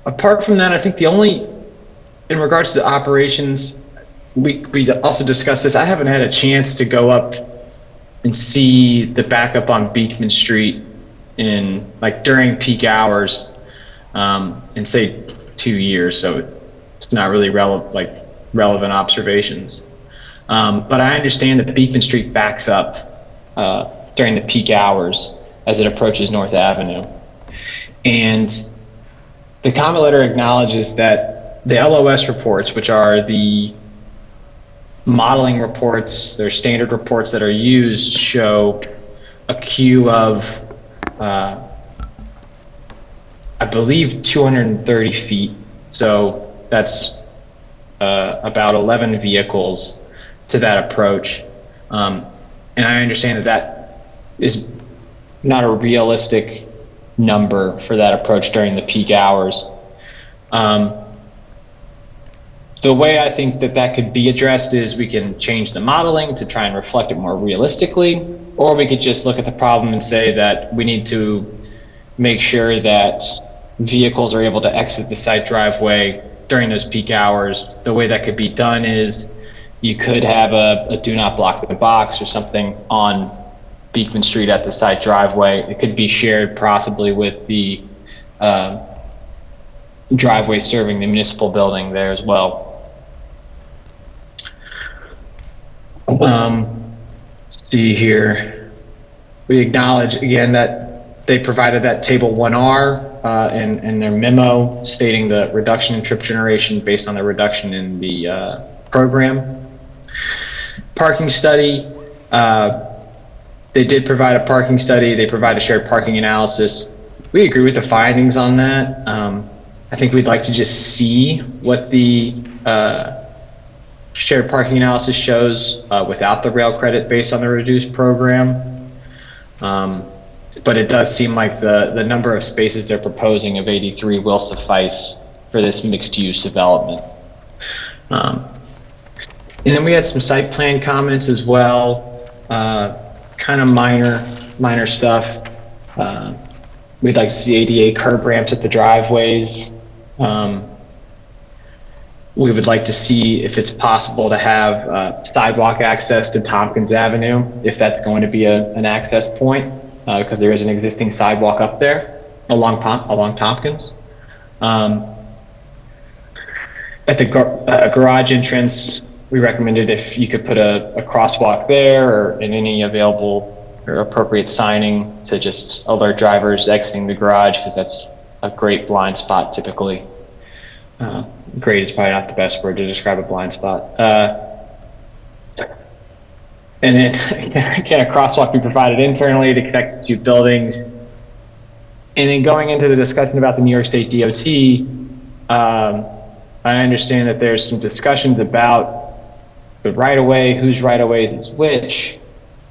Apart from that, I think the only, in regards to operations, we also discussed this. I haven't had a chance to go up and see the backup on Beekman Street during peak hours in say 2 years. So it's not really relevant observations. But I understand that Beekman Street backs up during the peak hours as it approaches North Avenue. And the comment letter acknowledges that the LOS reports, which are the modeling reports, they're standard reports that are used, show a queue of, I believe, 230 feet. So that's about 11 vehicles to that approach. And I understand that is not a realistic number for that approach during the peak hours. The way I think that that could be addressed is we can change the modeling to try and reflect it more realistically, or we could just look at the problem and say that we need to make sure that vehicles are able to exit the site driveway during those peak hours. The way that could be done is you could have a do not block the box or something on Beekman Street at the site driveway. It could be shared possibly with the driveway serving the municipal building there as well. See here, we acknowledge again that they provided that table 1R in their memo stating the reduction in trip generation based on the reduction in the program. Parking study, they did provide a parking study. They provide a shared parking analysis. We agree with the findings on that. I think we'd like to just see what the shared parking analysis shows without the rail credit based on the reduced program. But it does seem like the number of spaces they're proposing of 83 will suffice for this mixed-use development. And then we had some site plan comments as well, kind of minor stuff. We'd like to see ADA curb ramps at the driveways. We would like to see if it's possible to have sidewalk access to Tompkins Avenue, if that's going to be an access point, because there is an existing sidewalk up there along Tompkins. At the garage entrance, we recommended if you could put a crosswalk there or in any available or appropriate signing to just alert drivers exiting the garage, because that's a great blind spot typically. Great is probably not the best word to describe a blind spot. And then again, a crosswalk be provided internally to connect the two buildings. And then going into the discussion about the New York State DOT, I understand that there's some discussions about the right-of-way, whose right-of-way is which.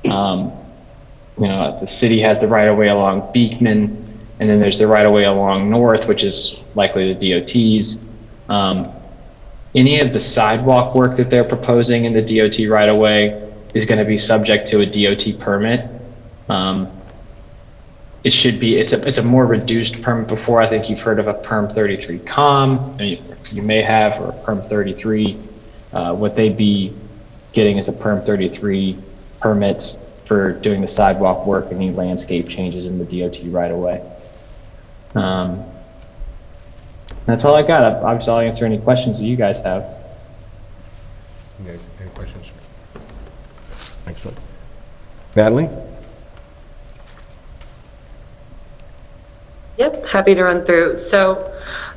The city has the right-of-way along Beekman, and then there's the right-of-way along North, which is likely the DOT's. Any of the sidewalk work that they're proposing in the DOT right-of-way is going to be subject to a DOT permit. It should be, it's a more reduced permit. Before, I think you've heard of a Perm 33 COM, you may have, or a Perm 33. What they'd be getting is a Perm 33 permit for doing the sidewalk work and any landscape changes in the DOT right-of-way. That's all I got. Obviously, I'll answer any questions that you guys have. Any questions? Excellent. Natalie? Yep, happy to run through. So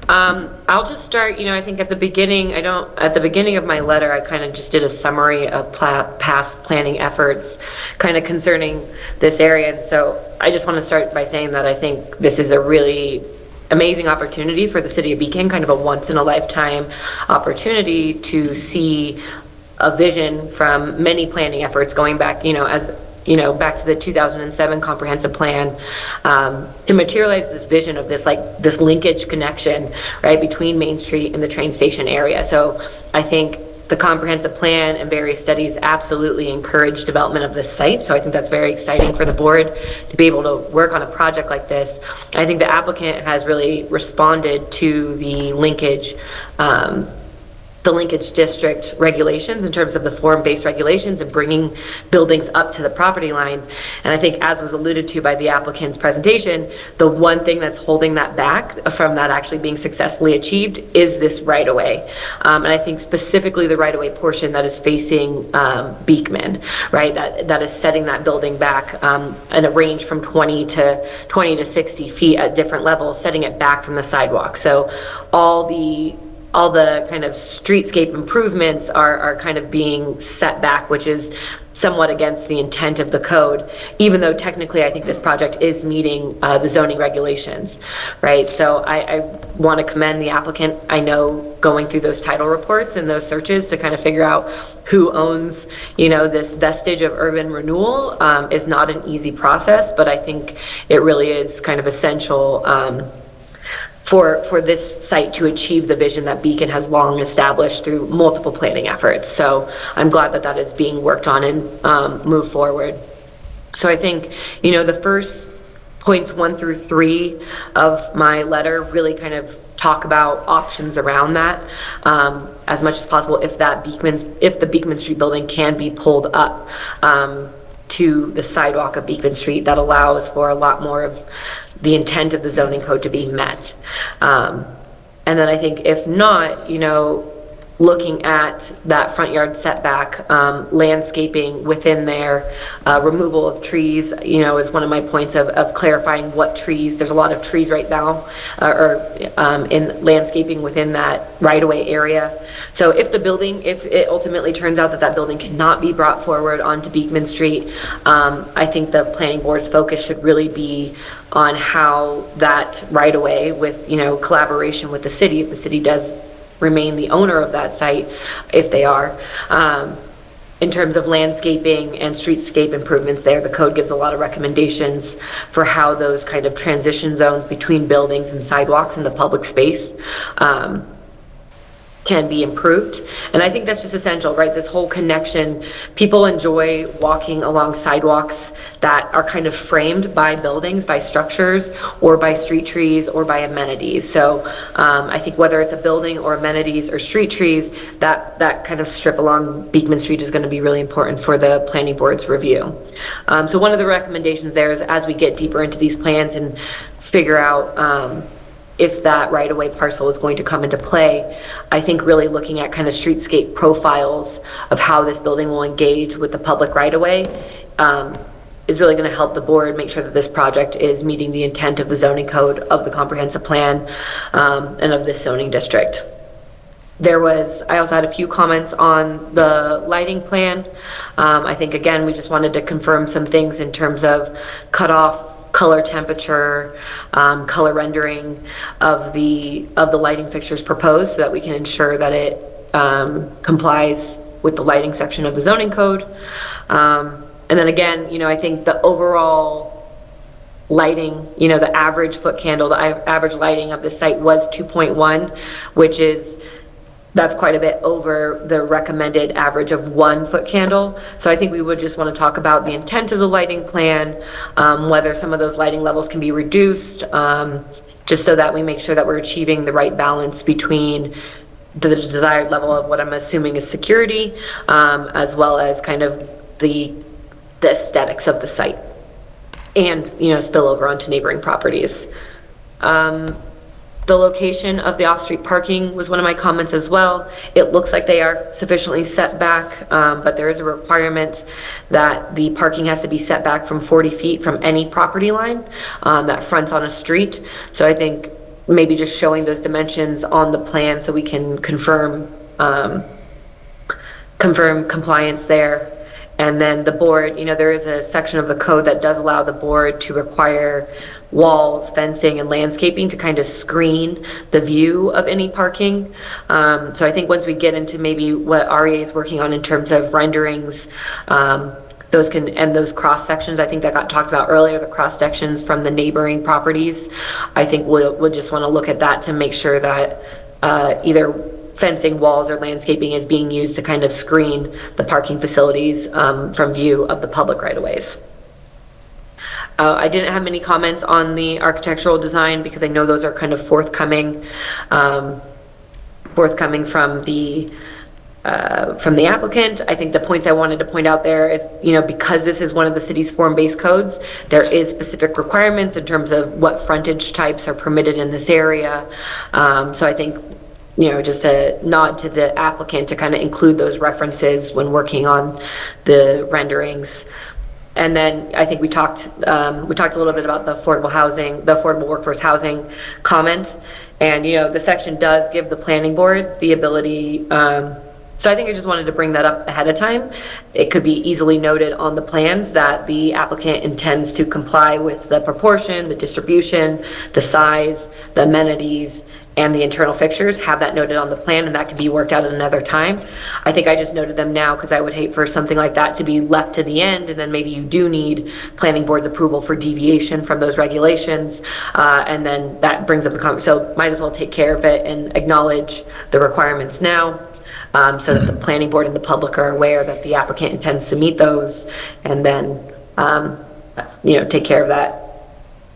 I'll just start, I think at the beginning of my letter, I kind of just did a summary of past planning efforts kind of concerning this area. And so I just want to start by saying that I think this is a really amazing opportunity for the city of Beacon, kind of a once-in-a-lifetime opportunity to see a vision from many planning efforts going back, back to the 2007 comprehensive plan, to materialize this vision of this linkage connection, right, between Main Street and the train station area. So I think the comprehensive plan and various studies absolutely encourage development of this site. So I think that's very exciting for the board to be able to work on a project like this. I think the applicant has really responded to the linkage district regulations in terms of the form-based regulations and bringing buildings up to the property line. And I think, as was alluded to by the applicant's presentation, the one thing that's holding that back from that actually being successfully achieved is this right-of-way. And I think specifically the right-of-way portion that is facing Beekman, right, that is setting that building back in a range from 20 to 60 feet at different levels, setting it back from the sidewalk. So all the kind of streetscape improvements are kind of being set back, which is somewhat against the intent of the code, even though technically I think this project is meeting the zoning regulations, right? So I want to commend the applicant. I know going through those title reports and those searches to kind of figure out who owns, this vestige of urban renewal is not an easy process, but I think it really is kind of essential for this site to achieve the vision that Beacon has long established through multiple planning efforts. So I'm glad that that is being worked on and moved forward. So I think, the first points 1 through 3 of my letter really kind of talk about options around that as much as possible if the Beekman Street building can be pulled up to the sidewalk of Beekman Street. That allows for a lot more of the intent of the zoning code to be met. And then I think if not, looking at that front yard setback, landscaping within there, removal of trees, is one of my points of clarifying what trees. There's a lot of trees right now, in landscaping within that right-of-way area. So if it ultimately turns out that building cannot be brought forward onto Beekman Street, I think the planning board's focus should really be on how that right-of-way with, collaboration with the city, if the city does remain the owner of that site, if they are, in terms of landscaping and streetscape improvements there. The code gives a lot of recommendations for how those kind of transition zones between buildings and sidewalks in the public space can be improved. And I think that's just essential, right? This whole connection. People enjoy walking along sidewalks that are kind of framed by buildings, by structures, or by street trees, or by amenities. So I think whether it's a building or amenities or street trees, that kind of strip along Beekman Street is going to be really important for the planning board's review. So one of the recommendations there is, as we get deeper into these plans and figure out if that right-of-way parcel is going to come into play, I think really looking at kind of streetscape profiles of how this building will engage with the public right-of-way is really going to help the board make sure that this project is meeting the intent of the zoning code, of the comprehensive plan, and of this zoning district. I also had a few comments on the lighting plan. I think, again, we just wanted to confirm some things in terms of cutoff, color temperature, color rendering of the lighting fixtures proposed, so that we can ensure that it complies with the lighting section of the zoning code. And then again, I think the overall lighting, the average foot candle, the average lighting of the site was 2.1, that's quite a bit over the recommended average of 1 foot candle. So I think we would just want to talk about the intent of the lighting plan, whether some of those lighting levels can be reduced, just so that we make sure that we're achieving the right balance between the desired level of what I'm assuming is security, as well as kind of the aesthetics of the site, and spill over onto neighboring properties. The location of the off-street parking was one of my comments as well. It looks like they are sufficiently set back, but there is a requirement that the parking has to be set back from 40 feet from any property line that fronts on a street. So I think maybe just showing those dimensions on the plan so we can confirm compliance there. And then the board, there is a section of the code that does allow the board to require walls, fencing, and landscaping to kind of screen the view of any parking. So I think once we get into maybe what REA is working on in terms of renderings, those cross sections, I think that got talked about earlier, the cross sections from the neighboring properties. I think we'll just want to look at that to make sure that either fencing, walls, or landscaping is being used to kind of screen the parking facilities from view of the public right-of-ways. I didn't have many comments on the architectural design because I know those are kind of forthcoming from the applicant. I think the points I wanted to point out there is, because this is one of the city's form-based codes, there is specific requirements in terms of what frontage types are permitted in this area. So I think, just a nod to the applicant to kind of include those references when working on the renderings. And then I think we talked a little bit about the affordable workforce housing comment. And, the section does give the planning board the ability, so I think I just wanted to bring that up ahead of time. It could be easily noted on the plans that the applicant intends to comply with the proportion, the distribution, the size, the amenities, and the internal fixtures, have that noted on the plan, and that can be worked out at another time. I think I just noted them now because I would hate for something like that to be left to the end, and then maybe you do need planning board's approval for deviation from those regulations, and then that brings up the comment. So might as well take care of it and acknowledge the requirements now, so that the planning board and the public are aware that the applicant intends to meet those, and then, take care of that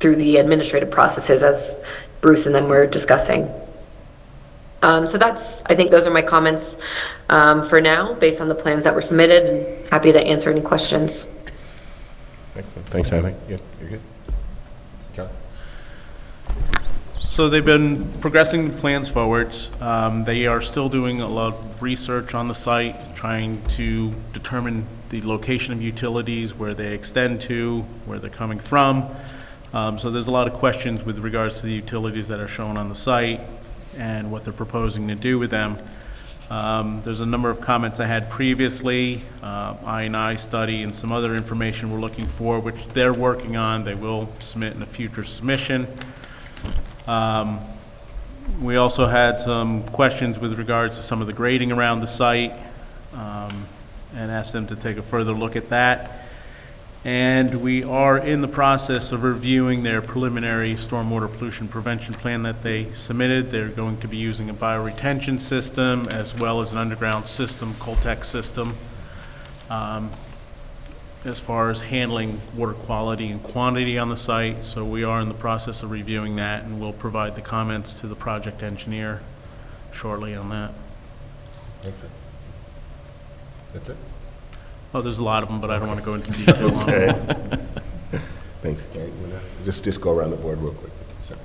through the administrative processes as Bruce and them were discussing. So I think those are my comments for now, based on the plans that were submitted, and happy to answer any questions. Excellent. Thanks, Eileen. You're good? John? So they've been progressing the plans forwards. They are still doing a lot of research on the site, trying to determine the location of utilities, where they extend to, where they're coming from. So there's a lot of questions with regards to the utilities that are shown on the site and what they're proposing to do with them. There's a number of comments I had previously, I&I study and some other information we're looking for, which they're working on. They will submit in a future submission. We also had some questions with regards to some of the grading around the site, and asked them to take a further look at that. And we are in the process of reviewing their preliminary stormwater pollution prevention plan that they submitted. They're going to be using a bioretention system as well as an underground system, Coltech system, as far as handling water quality and quantity on the site. So we are in the process of reviewing that, and we'll provide the comments to the project engineer shortly on that. That's it? Oh, there's a lot of them, but I don't want to go into detail on Okay. them. Thanks, Gary. You wanna just go around the board real quick. Sure.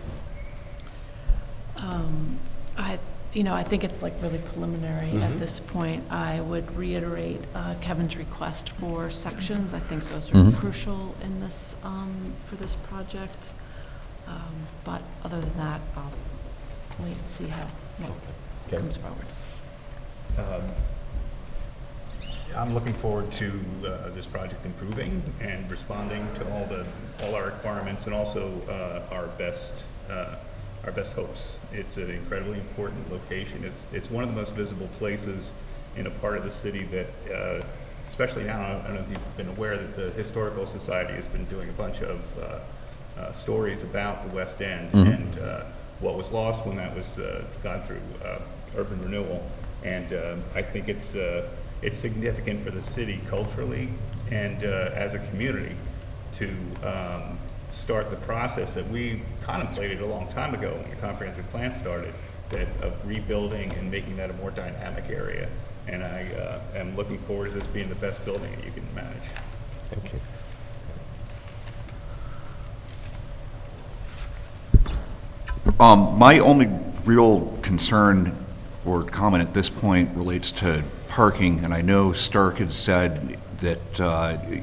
I think it's like really preliminary at this point. I would reiterate Kevin's request for sections. I think those are crucial in this, for this project. But other than that, I'll wait and see how what comes forward. I'm looking forward to this project improving and responding to all our requirements, and also our best hopes. It's an incredibly important location. It's one of the most visible places in a part of the city that, especially now, I don't know if you've been aware that the Historical Society has been doing a bunch of stories about the West End and what was lost when that was gone through urban renewal. And I think it's significant for the city culturally and as a community to start the process that we contemplated a long time ago when the comprehensive plan started, of rebuilding and making that a more dynamic area. And I am looking forward to this being the best building that you can manage. Thank you. My only real concern or comment at this point relates to parking, and I know Stark had said that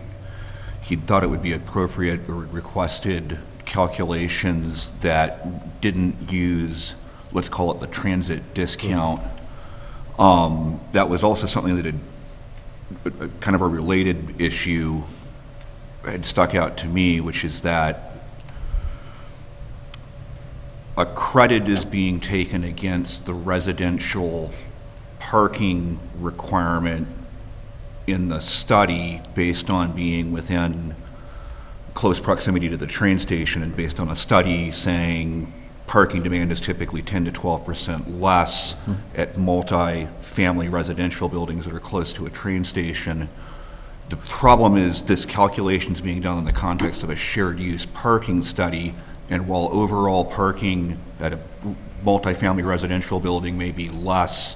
he thought it would be appropriate or requested calculations that didn't use, let's call it the transit discount. That was also something that had, kind of a related issue had stuck out to me, which is that a credit is being taken against the residential parking requirement in the study based on being within close proximity to the train station, and based on a study saying parking demand is typically 10 to 12% less at multi-family residential buildings that are close to a train station. The problem is this calculation is being done in the context of a shared use parking study, and while overall parking at a multi-family residential building may be less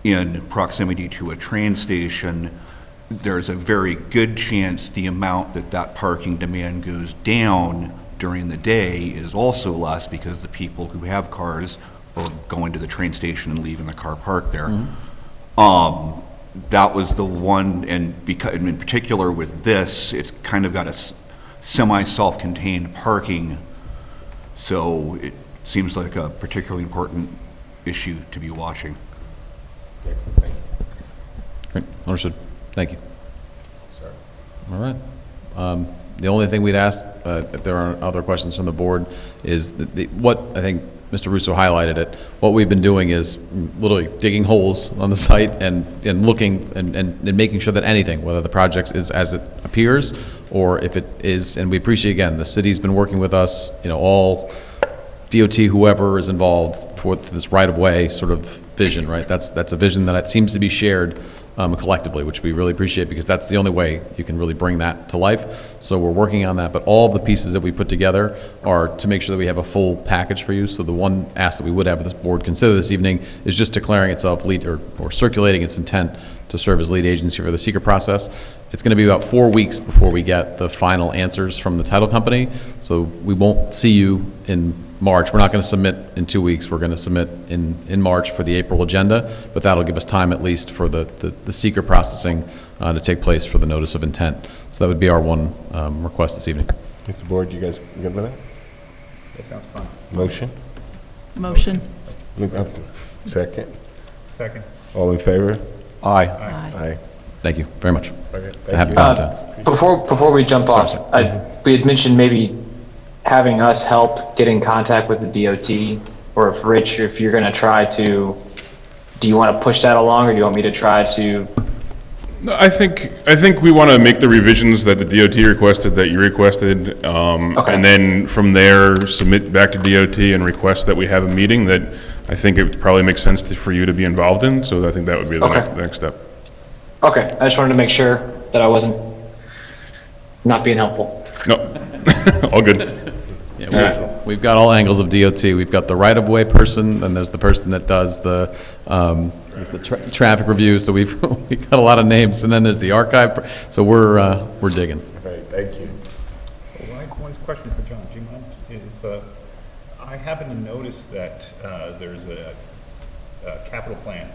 in proximity to a train station, there's a very good chance the amount that parking demand goes down during the day is also less, because the people who have cars are going to the train station and leaving the car parked there. That was the one, and because in particular with this, it's kind of got a semi-self-contained parking, so it seems like a particularly important issue to be watching. Great, understood. Thank you. Sorry. All right. The only thing we'd ask, if there are other questions from the board, is what I think Mr. Russo highlighted it. What we've been doing is literally digging holes on the site and looking and making sure that anything, whether the project is as it appears, or if it is, and we appreciate, again, the city's been working with us, all DOT, whoever is involved for this right-of-way sort of vision, right? That's a vision that seems to be shared collectively, which we really appreciate, because that's the only way you can really bring that to life. So we're working on that, but all the pieces that we put together are to make sure that we have a full package for you. So the one ask that we would have this board consider this evening is just declaring itself lead or circulating its intent to serve as lead agency for the seeker process. It's going to be about 4 weeks before we get the final answers from the title company. So we won't see you in March. We're not going to submit in 2 weeks. We're going to submit in March for the April agenda, but that'll give us time at least for the seeker processing to take place for the notice of intent. So that would be our one request this evening. Mr. Board, you guys good with that? That sounds fun. Motion? Motion. Second? Second. All in favor? Aye. Aye. Thank you very much. Okay, Happy thank you. Valentine's. Before we jump off, we had mentioned maybe having us help get in contact with the DOT, or if Rich, if you're going to try to, do you want to push that along, or do you want me to try to? No, I think we want to make the revisions that the DOT requested, that you requested, and then from there, submit back to DOT and request that we have a meeting that I think it would probably make sense for you to be involved in, so I think that would be the next step. Okay, I just wanted to make sure that I wasn't not being helpful. No, all good. Yeah, we've got all angles of DOT. We've got the right-of-way person, and there's the person that does the traffic review. So we've got a lot of names, and then there's the archive. So we're digging. All right, thank you. Well, I have one question for John. Do you mind if I happen to notice that there's a capital plan,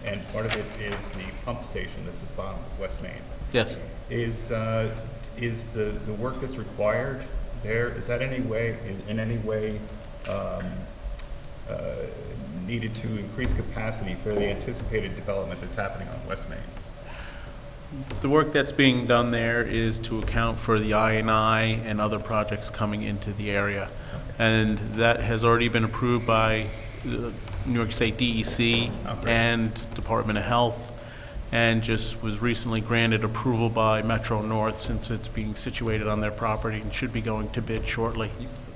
and part of it is the pump station that's at the bottom of West Main. Yes. Is the work that's required there, is that in any way needed to increase capacity for the anticipated development that's happening on West Main? The work that's being done there is to account for the I&I and other projects coming into the area. And that has already been approved by the New York State DEC and Department of Health, and just was recently granted approval by Metro North, since it's being situated on their property and should be going to bid shortly.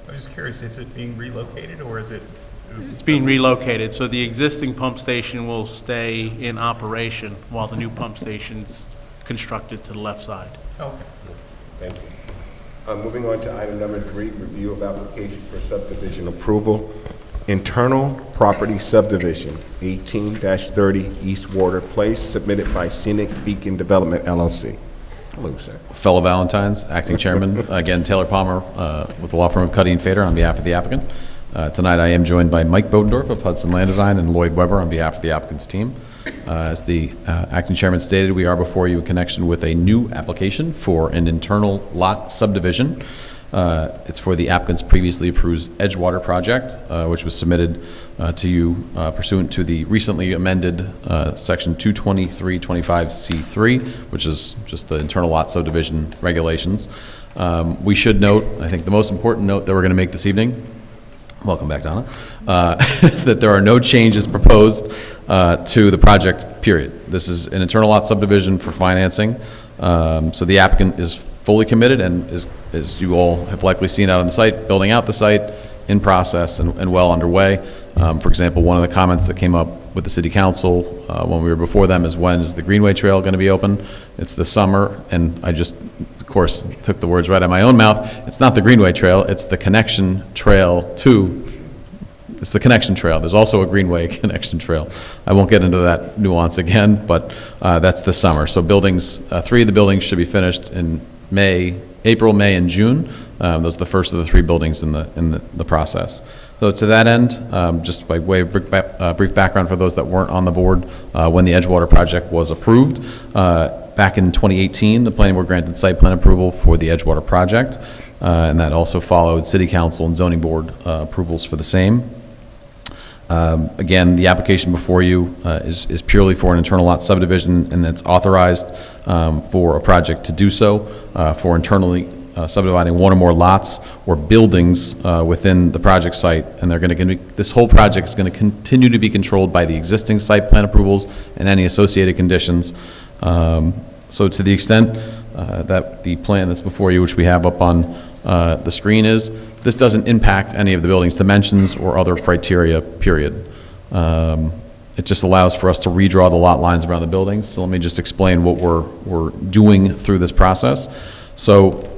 I'm just curious, is it being relocated, or is it? It's being relocated, so the existing pump station will stay in operation while the new pump station's constructed to the left side. Okay. Thanks. Moving on to item number 3, review of application for subdivision approval. Internal property subdivision, 18-30 East Water Place, submitted by Scenic Beacon Development LLC. Hello, sir. Fellow Valentines, acting chairman, again, Taylor Palmer with the law firm of Cuddy and Fader on behalf of the applicant. Tonight I am joined by Mike Bodendorf of Hudson Land Design and Lloyd Weber on behalf of the applicant's team. As the acting chairman stated, we are before you in connection with a new application for an internal lot subdivision. It's for the applicant's previously approved Edgewater project, which was submitted to you pursuant to the recently amended section 22325C3, which is just the internal lot subdivision regulations. We should note, I think the most important note that we're going to make this evening, welcome back, Donna, is that there are no changes proposed to the project, period. This is an internal lot subdivision for financing, so the applicant is fully committed and is, as you all have likely seen out on the site, building out the site in process and well underway. For example, one of the comments that came up with the city council when we were before them is, when is the Greenway Trail going to be open? It's this summer, and I just, of course, took the words right out of my own mouth. It's not the Greenway Trail, it's the connection trail to, it's the connection trail. There's also a Greenway connection trail. I won't get into that nuance again, but that's this summer. So buildings, 3 of the buildings should be finished in April, May, and June. Those are the first of the 3 buildings in the process. So to that end, just by way of brief background for those that weren't on the board, when the Edgewater project was approved, back in 2018, the planning board granted site plan approval for the Edgewater project, and that also followed city council and zoning board approvals for the same. Again, the application before you is purely for an internal lot subdivision, and it's authorized for a project to do so for internally subdividing one or more lots or buildings within the project site, and they're going to, this whole project is going to continue to be controlled by the existing site plan approvals and any associated conditions. So to the extent that the plan that's before you, which we have up on the screen is, this doesn't impact any of the building's dimensions or other criteria, period. It just allows for us to redraw the lot lines around the buildings. So let me just explain what we're doing through this process. So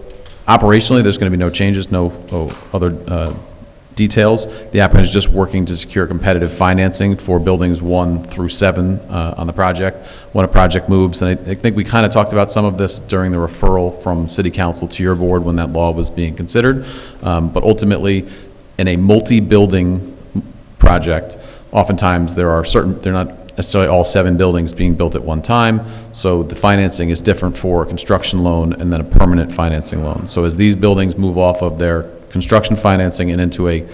operationally, there's going to be no changes, no other details. The applicant is just working to secure competitive financing for buildings 1 through 7 on the project. When a project moves, and I think we kind of talked about some of this during the referral from City Council to your board when that law was being considered. But ultimately, in a multi-building project, oftentimes they're not necessarily all 7 buildings being built at one time, so the financing is different for a construction loan and then a permanent financing loan. So as these buildings move off of their construction financing and into a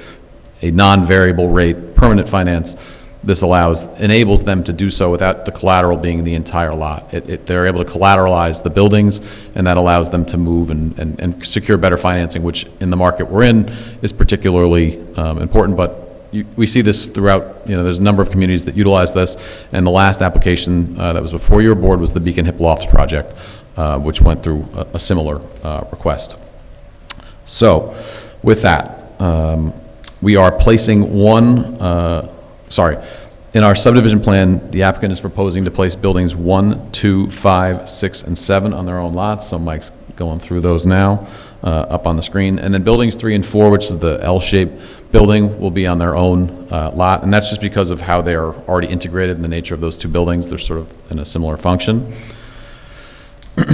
non-variable rate permanent finance, this enables them to do so without the collateral being the entire lot. They're able to collateralize the buildings, and that allows them to move and secure better financing, which in the market we're in is particularly important. But we see this throughout, there's a number of communities that utilize this, and the last application that was before your board was the Beacon Hip Lofts project, which went through a similar request. So, with that, we are placing in our subdivision plan, the applicant is proposing to place buildings 1, 2, 5, 6, and 7 on their own lots, so Mike's going through those now, up on the screen. And then buildings 3 and 4, which is the L-shaped building, will be on their own lot, and that's just because of how they are already integrated in the nature of those 2 buildings. They're sort of in a similar function.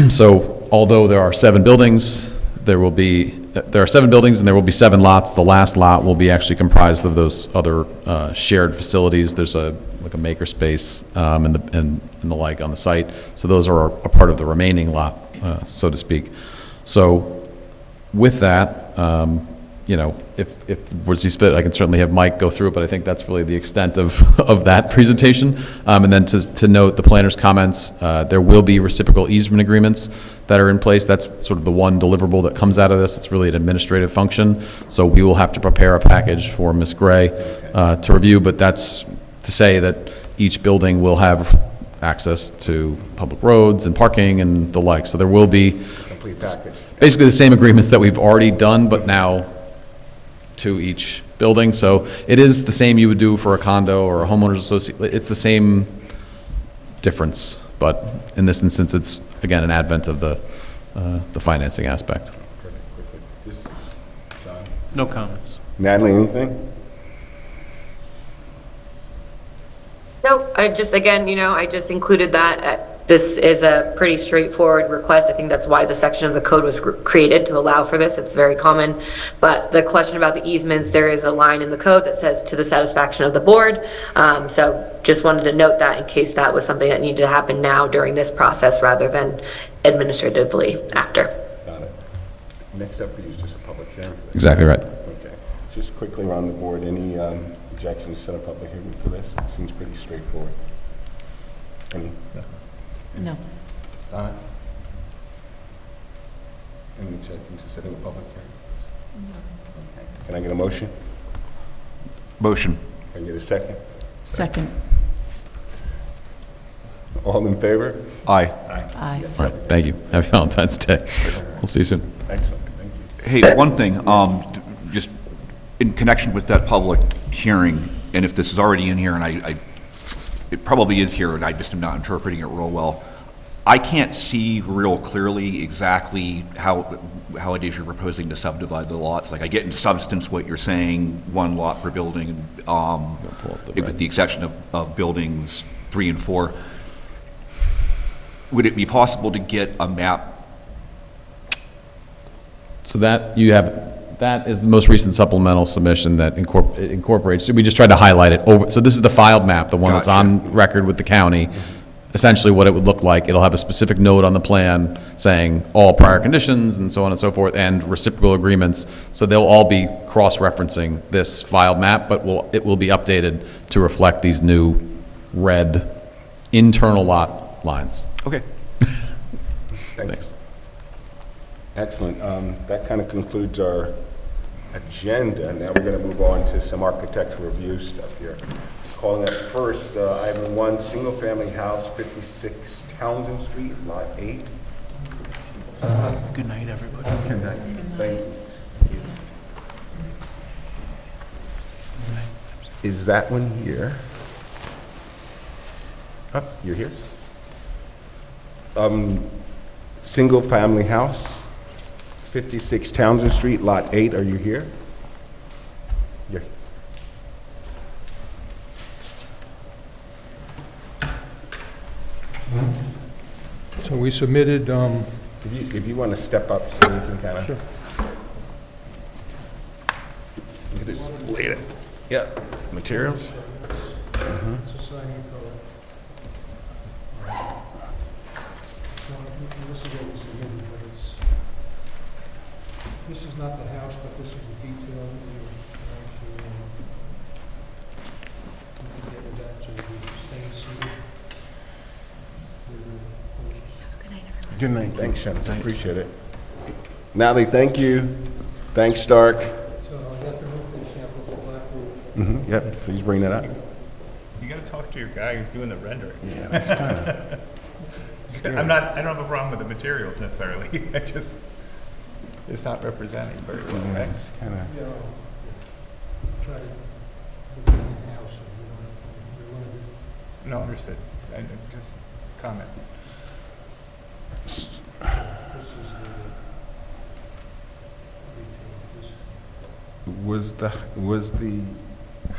So, although there are 7 buildings, there are 7 buildings and there will be 7 lots. The last lot will be actually comprised of those other shared facilities. There's like a maker space and the like on the site. So those are a part of the remaining lot, so to speak. So with that, if words see fit, I can certainly have Mike go through it, but I think that's really the extent of that presentation. And then to note the planner's comments, there will be reciprocal easement agreements that are in place. That's sort of the one deliverable that comes out of this. It's really an administrative function. So we will have to prepare a package for Ms. Gray to review, but that's to say that each building will have access to public roads and parking and the like. So there will be Complete package. basically the same agreements that we've already done, but now to each building. So it is the same you would do for a condo or a homeowners association. It's the same difference, but in this instance, it's again an advent of the financing aspect. No comments. Natalie, anything? No, I just included that. This is a pretty straightforward request. I think that's why the section of the code was created, to allow for this. It's very common. But the question about the easements, there is a line in the code that says to the satisfaction of the board. So just wanted to note that in case that was something that needed to happen now during this process rather than administratively after. Got it. Next up for you is just a public hearing. Exactly right. Okay. Just quickly around the board, any objections to set a public hearing for this? It seems pretty straightforward. Any? No. Any objections to setting a public hearing? No. Okay. Can I get a motion? Motion. Can I get a second? Second. All in favor? Aye. Aye. All right, thank you. Happy Valentine's Day. We'll see you soon. Excellent, thank you. Hey, one thing, just in connection with that public hearing, and if this is already in here, and it probably is here, and I just am not interpreting it real well. I can't see real clearly exactly how it is you're proposing to subdivide the lots. Like, I get in substance what you're saying, 1 lot per building, with the exception of buildings 3 and 4. Would it be possible to get a map? So that is the most recent supplemental submission that incorporates, we just tried to highlight it over. So this is the filed map, the one that's on record with the county. Essentially what it would look like, it'll have a specific note on the plan saying all prior conditions and so on and so forth, and reciprocal agreements. So they'll all be cross-referencing this filed map, but it will be updated to reflect these new red internal lot lines. Okay. Thanks. Excellent. That kind of concludes our agenda. Now we're going to move on to some architectural review stuff here. Calling it first, item 1, single-family house, 56 Townsend Street, Lot 8. Good night, everybody. Good night. Thank you. Is that one here? Oh, you're here? Single-family house, 56 Townsend Street, Lot 8. Are you here? You're here. So we submitted, If you want to step up so we can kind of. Sure. Look at this, later. Yeah, materials. it's a signing code. This is what we submitted, but this is not the house, but this is the detail that we actually, we can get it back to the same seated. Good night. Thanks, Shannon. Appreciate it. Natalie, thank you. Thanks, Stark. So I got the roofing samples of black roof. Yep, please bring that up. You gotta talk to your guy who's doing the rendering. Yeah, that's kind of. I don't have a problem with the materials necessarily, it's not representing very well, right? It's kind of. You know, try to look at the house, and we want to No, understood. I just comment. this is the Was the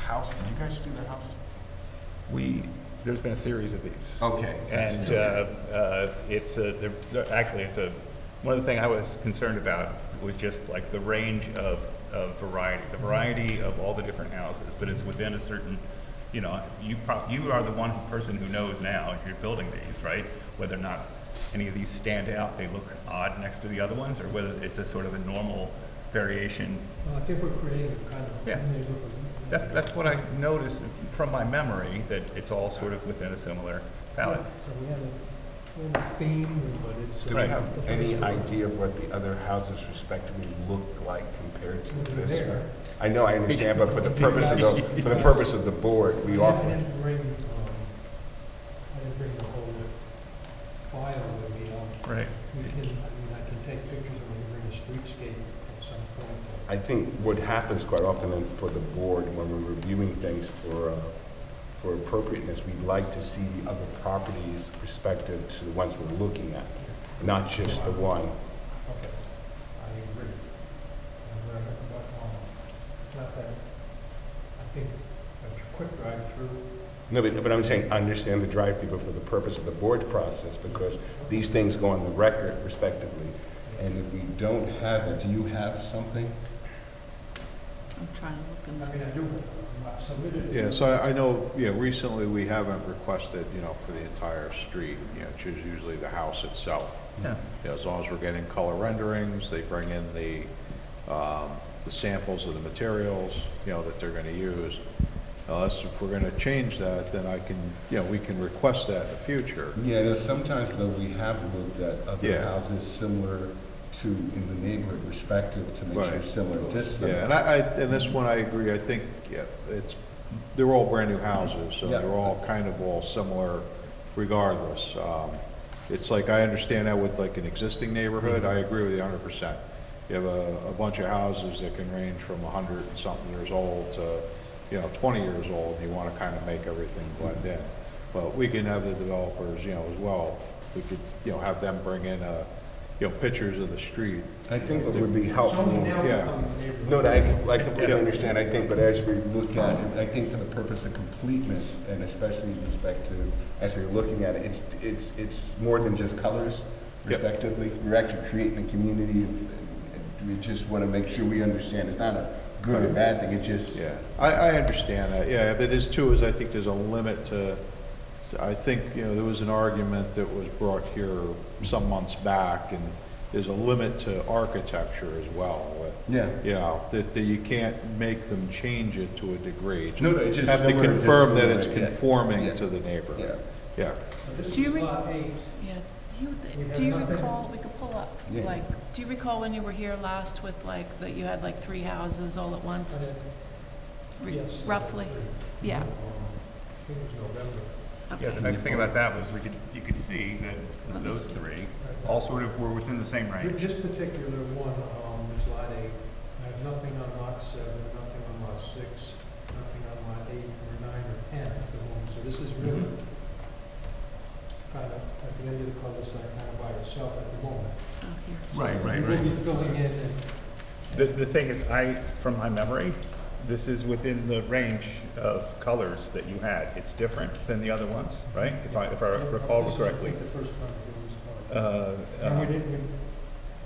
house? Did you guys do the house? There's been a series of these. Okay. And one of the things I was concerned about was just like the range of the variety of all the different houses, that it's within a certain, you know, you are the one person who knows now, if you're building these, right? Whether or not any of these stand out, they look odd next to the other ones, or whether it's a sort of a normal variation. I think we're creating a kind of Yeah. neighborhood. That's what I noticed from my memory, that it's all sort of within a similar palette. So we have a little theme, but it's. Do we have any idea of what the other houses respectively look like compared to this one? I know, I understand, but for the purpose of the board, we I offer. didn't bring the whole file with me. Right. I can take pictures and we can bring a streetscape at some point. I think what happens quite often then for the board, when we're reviewing things for appropriateness, we'd like to see the other properties respective to the ones we're looking at, not just the one. Okay, I agree. It's not that, I think a quick drive-through. No, but I'm saying understand the drive-through, but for the purpose of the board's process, because these things go on the record respectively. And if we don't have it, do you have something? I'm trying to look in the. I mean, I do, I submitted it. Yeah, so I know, recently we haven't requested, for the entire street, it's usually the house itself. Yeah. As long as we're getting color renderings, they bring in the samples of the materials, that they're gonna use. Unless if we're gonna change that, then we can request that in the future. Yeah, there's sometimes though we have looked at other Yeah. houses similar to in the neighborhood respective to make sure Right. similar distance. Yeah, and this one I agree, I think, they're all brand-new houses, so Yeah. they're all kind of all similar regardless. It's like, I understand that with like an existing neighborhood, I agree with you 100%. You have a bunch of houses that can range from 100 and something years old to, 20 years old, and you want to kind of make everything blend in. But we can have the developers, as well, we could, have them bring in, pictures of the street. I think what would be helpful. Yeah. No, I completely understand, I think, but as we look at it, I think for the purpose of completeness, and especially with respect to, as we're looking at it, it's more than just colors respectively. We're actually creating a community, and we just want to make sure we understand, it's not a good or bad thing, it's just. Yeah, I understand that, yeah, but it is too, is I think there's a limit to, I think, there was an argument that was brought here some months back, and there's a limit to architecture as well. That you can't make them change it to a degree. No, it's just have to similar, just confirm that similar, it's yeah. conforming Yeah. to the neighborhood. Yeah. Yeah. So this Do you is re- lot 8. Yeah, Do you recall, we could pull up, Yeah. like, do you recall when you were here last with like, that you had like 3 houses all at once? Yes. Roughly? Yeah. I think it was November. Yeah, the nice thing about that was you could see that those three all sort of were within the same range. This particular one is Lot 8. I have nothing on Lot 7, nothing on Lot 6, nothing on Lot 8, or 9, or 10 at the moment. So this is really kind of at the end of the cul-de-sac, kind of by itself at the moment. Oh, here. Right. We'll be filling in and The thing is, from my memory, this is within the range of colors that you had. It's different than the other ones, right? If I recall correctly. the first time it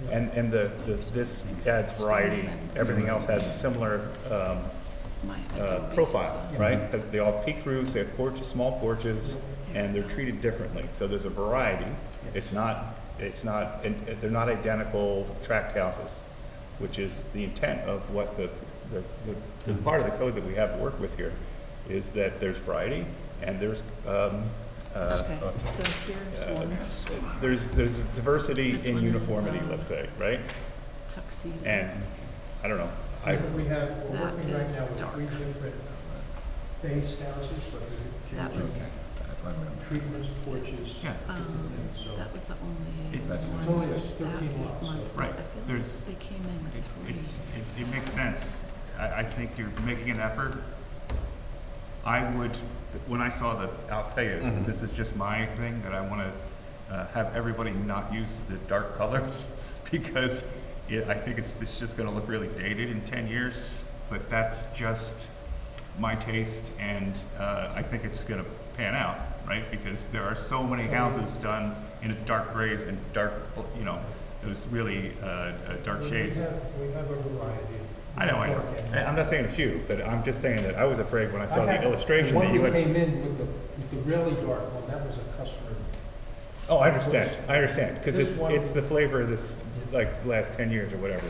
was And this adds variety. Everything else has a similar My Adobe profile, is, right? They all have peaked roofs, they have porches, small porches, and they're treated differently. So there's a variety. They're not identical tract houses, which is the intent of what the part of the code that we have to work with here, is that there's variety and there's Okay, so here's one, there's diversity This in one is, uniformity, let's say, right? tuxedo. And I don't know. we're working right That now is with dark. 3 different base houses, but That there's was, treatments, porches, Yeah. different things, so. that was the only It's It's one only that 13 lots, so. month. Right, I feel there's- like they came in with 3. It makes sense. I think you're making an effort. I would, when I saw I'll tell you, this is just my thing, that I want to have everybody not use the dark colors because I think it's just going to look really dated in 10 years, but that's just my taste, and I think it's going to pan out, right? Because there are so many houses done in dark grays and dark, those really dark shades. We have a variety. I know. I'm not saying it's you, but I'm just saying that I was afraid when I saw the illustration The that you one we had. came in with the really dark one, that was a customer. Oh, I understand, because This one- it's the flavor of this, like, the last 10 years or whatever.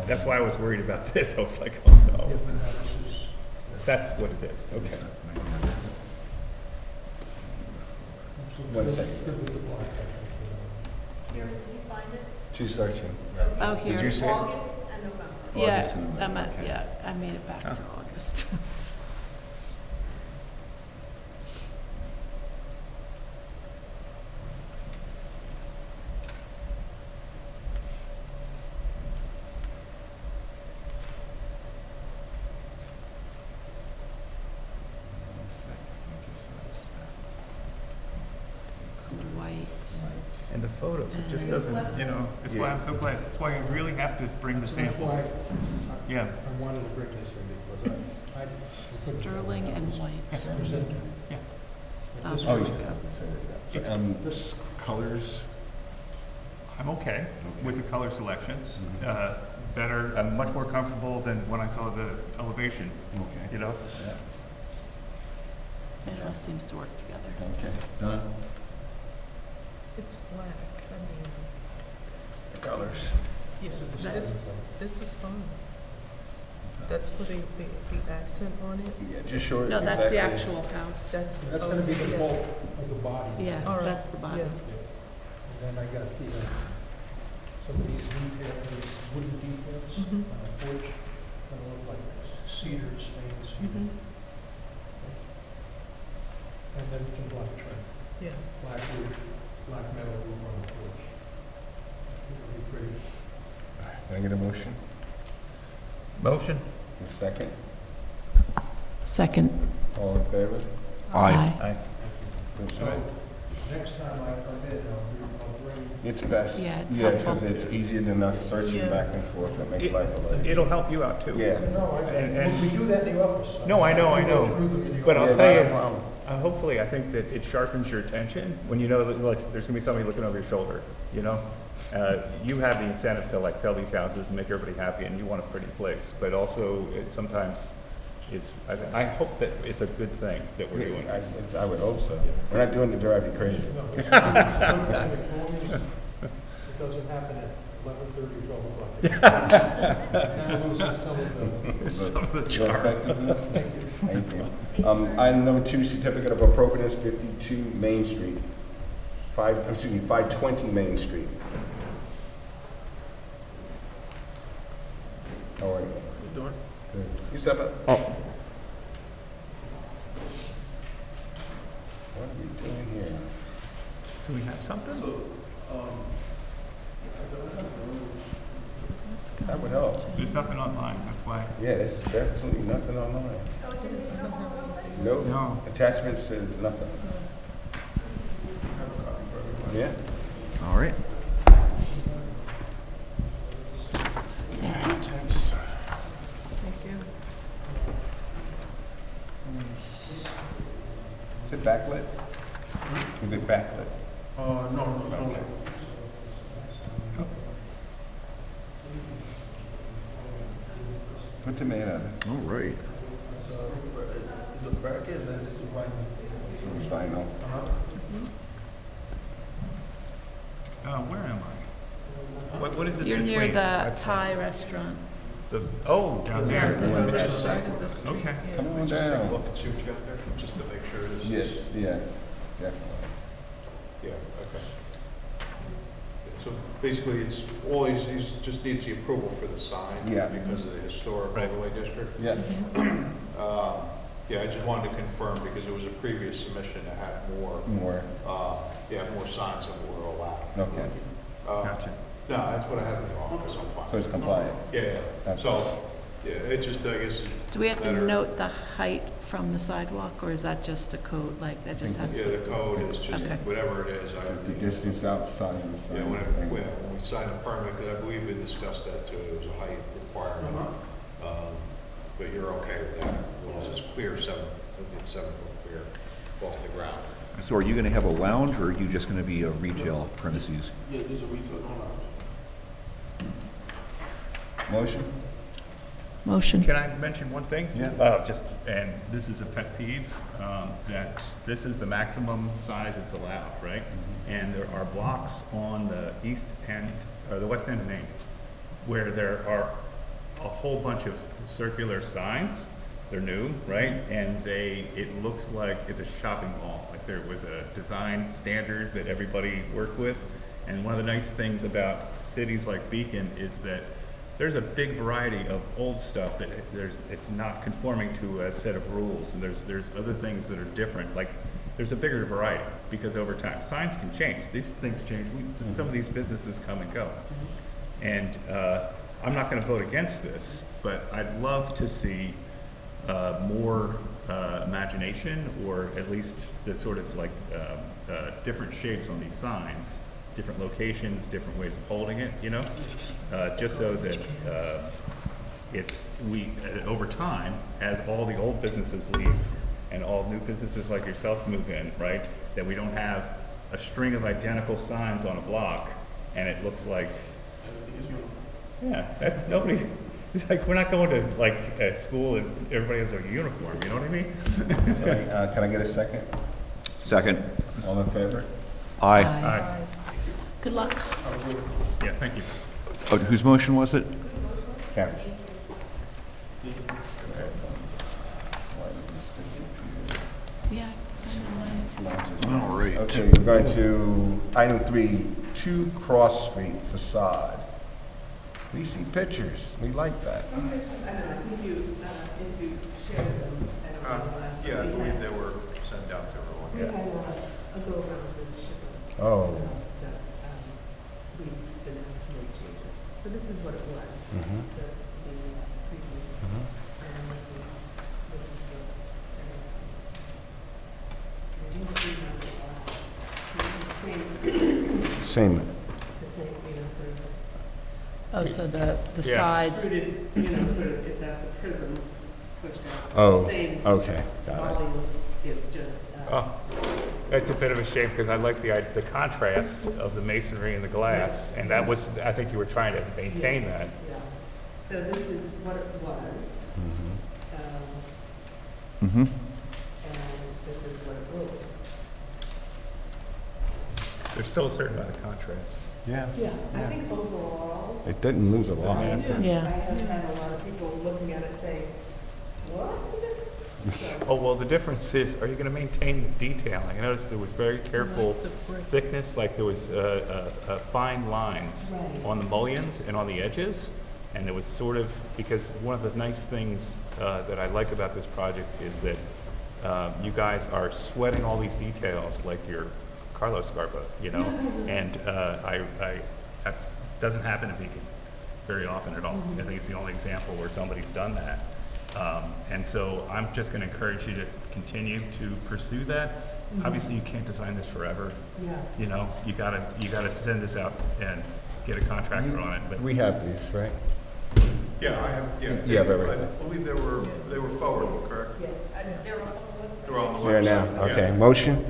That's why I was worried about this. I was like, oh Yeah, no, but now this is. that's what it is. Okay. One second. Good with the black, I think, She's searching. Oh, Did here. you say? Yeah, August and November, okay. yeah, I made it back to August. White. And the photos, it just doesn't, it's why I'm so glad. That's why you really have to bring the That's samples. why Yeah. I wanted to bring this in because I. Sterling and white. Present. Yeah. This Oh, was- yeah. Colors? I'm okay with the color selections. Better, I'm much more comfortable than when I saw the elevation, Okay. you know? It all seems to work together. Okay, done? It's black, I mean, The colors. yeah, this is fine. That's putting the accent on it. Yeah, just short. No, that's the exactly. actual house. That's. That's gonna be the yeah. bulk of the body. Yeah, All right, that's the body. yeah. And then I got some of these details, these wooden details Mhm. on the porch, gonna look like this, cedar, stained cedar. Mhm. And then some black trim, Yeah. black roof, black metal roof on the porch. It'll be pretty. Can I get a motion? Motion. A second? Second. All in favor? Aye. So, next time I come in, I'll bring. It's best. Yeah, it's because helpful. it's easier than us searching Yeah. back and forth. It makes life a lot. It'll help you out too. Yeah. No, And- we do that in the office. No, I know. We go through them in the But I'll Yeah, tell not a you, problem. hopefully, I think that it sharpens your attention when you know that, like, there's gonna be somebody looking over your shoulder, you know? You have the incentive to, like, sell these houses and make everybody happy, and you want a pretty place, but also, sometimes, I hope that it's a good thing that we're doing. I would hope so. We're not doing it to drive you crazy. No, it's one thing that always, it doesn't happen at 11:30 or 12 o'clock. That loses some of the... Your effectiveness? Thank you. Item number 2, certificate of appropriateness, 52 Main Street. 520 Main Street. How are you? Good. You step up. Oh. What are we doing here? Do we have something? That would help. There's nothing online, that's why. Yeah, there's absolutely nothing online. Nope. No. Attachment says nothing. Yeah. All right. Is it backlit? Is it backlit? No, it's Okay. What's it made out of? All right. It's a bracket and then it's a vinyl. It's vinyl. Where am I? What is this You're near between? the Thai restaurant. Down there. Okay. Come on Just take a down. look and see what you got there, just to make sure this is... Yes, yeah, definitely. Yeah, okay. So basically, it's, all he's just needs the approval for the sign. Yeah. Because of the historic Right. overlay district. Yeah. Yeah, I just wanted to confirm, because it was a previous submission that had more, More. more signs than were allowed. Okay. Gotcha. No, that's what I have in the office, I'm fine. So it's compliant. Yeah, Okay. so, yeah, it just, I guess. Do we have to better- note the height from the sidewalk, or is that just a code, like, that just has Yeah, to? the code is just, Okay. whatever it is, The distance out, the size of the sign. Yeah, when everything. when we signed the permit, because I believe we discussed that too, it was a height requirement. But you're okay with that, as long as it's clear, I think it's 7 foot clear off the ground. So are you going to have a lounge, or are you just going to be a retail premises? Yeah, there's a retail owner. Motion? Motion. Can I mention one thing? Yeah. And this is a pet peeve, that this is the maximum size it's allowed, right? And there are blocks on the east end, or the west end of Maine, where there are a whole bunch of circular signs. They're new, right? And it looks like it's a shopping mall. Like there was a design standard that everybody worked with. And one of the nice things about cities like Beacon is that there's a big variety of old stuff that it's not conforming to a set of rules, and there's other things that are different. Like there's a bigger variety because over time signs can change. These things change. Some of these businesses come and go, and I'm not going to vote against this, but I'd love to see more imagination, or at least the sort of like different shapes on these signs. Different locations, different ways of holding it, you know, just so that over time, as all the old businesses leave and all new businesses like yourself move in, right, that we don't have a string of identical signs on a block and it looks like, yeah, that's nobody, it's like, we're not going to like a school and everybody has a uniform, you know what I mean? Sorry, can I get a second? Second. All in favor? Aye. Aye. Good luck. Yeah, thank you. Oh, whose motion was it? Karen. Yeah. I don't mind. All right. Okay, we're going to item 3, 2 Cross Street facade. We see pictures. We like that. Yeah, I believe they were sent out to everyone. Oh. So, we've been asked to make changes. So this is what it was, Mhm. the previous, and this is what variance was. And you see now the glass, so Same. the same, you know, sort of. Oh, so the Yeah. sides, Extruded, you know, sort of, if that's a prism pushed out. Oh, Same okay, got it. volume, it's just, Oh, it's a bit of a shame because I like the contrast of the masonry and the glass, and that was, I think you were trying to maintain that. yeah. So this is what it was. Mm-hmm. And this is what it will be. There's still a certain amount of contrast. Yeah. Yeah, I think overall, It didn't lose a lot. I Yeah. have had a lot of people looking at it saying, what's the difference? So, Oh, well, the difference is, are you going to maintain the detailing? I noticed there was very careful the brick. thickness, like there was fine lines Right. on the mullions and on the edges. And it was sort of, because one of the nice things that I like about this project is that you guys are sweating all these details like you're Carlos Scarpa, you know? And that doesn't happen to me very often at all. I think it's the only example where somebody's done that. And so I'm just going to encourage you to continue to pursue that. Obviously, you can't design this forever. Yeah. You know, you gotta send this out and get a contractor on it. But We have these, right? Yeah, I have, yeah. You have everything. I believe they were forward, correct? Yes, they're They're on the website. Here now, okay. Motion,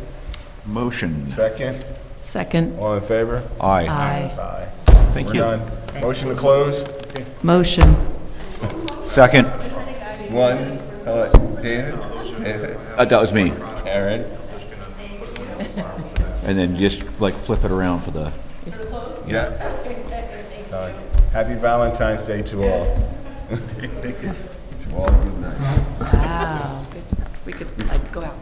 Motion. second, Second. all in favor? Aye. Aye. Aye. Thank We're you. done. Motion to close, Motion. Second. one, David, That was me. Karen, And then just like flip it around for the, yeah. Done. Happy Valentine's Day to all. To all, good night. Wow. We could, like, go out.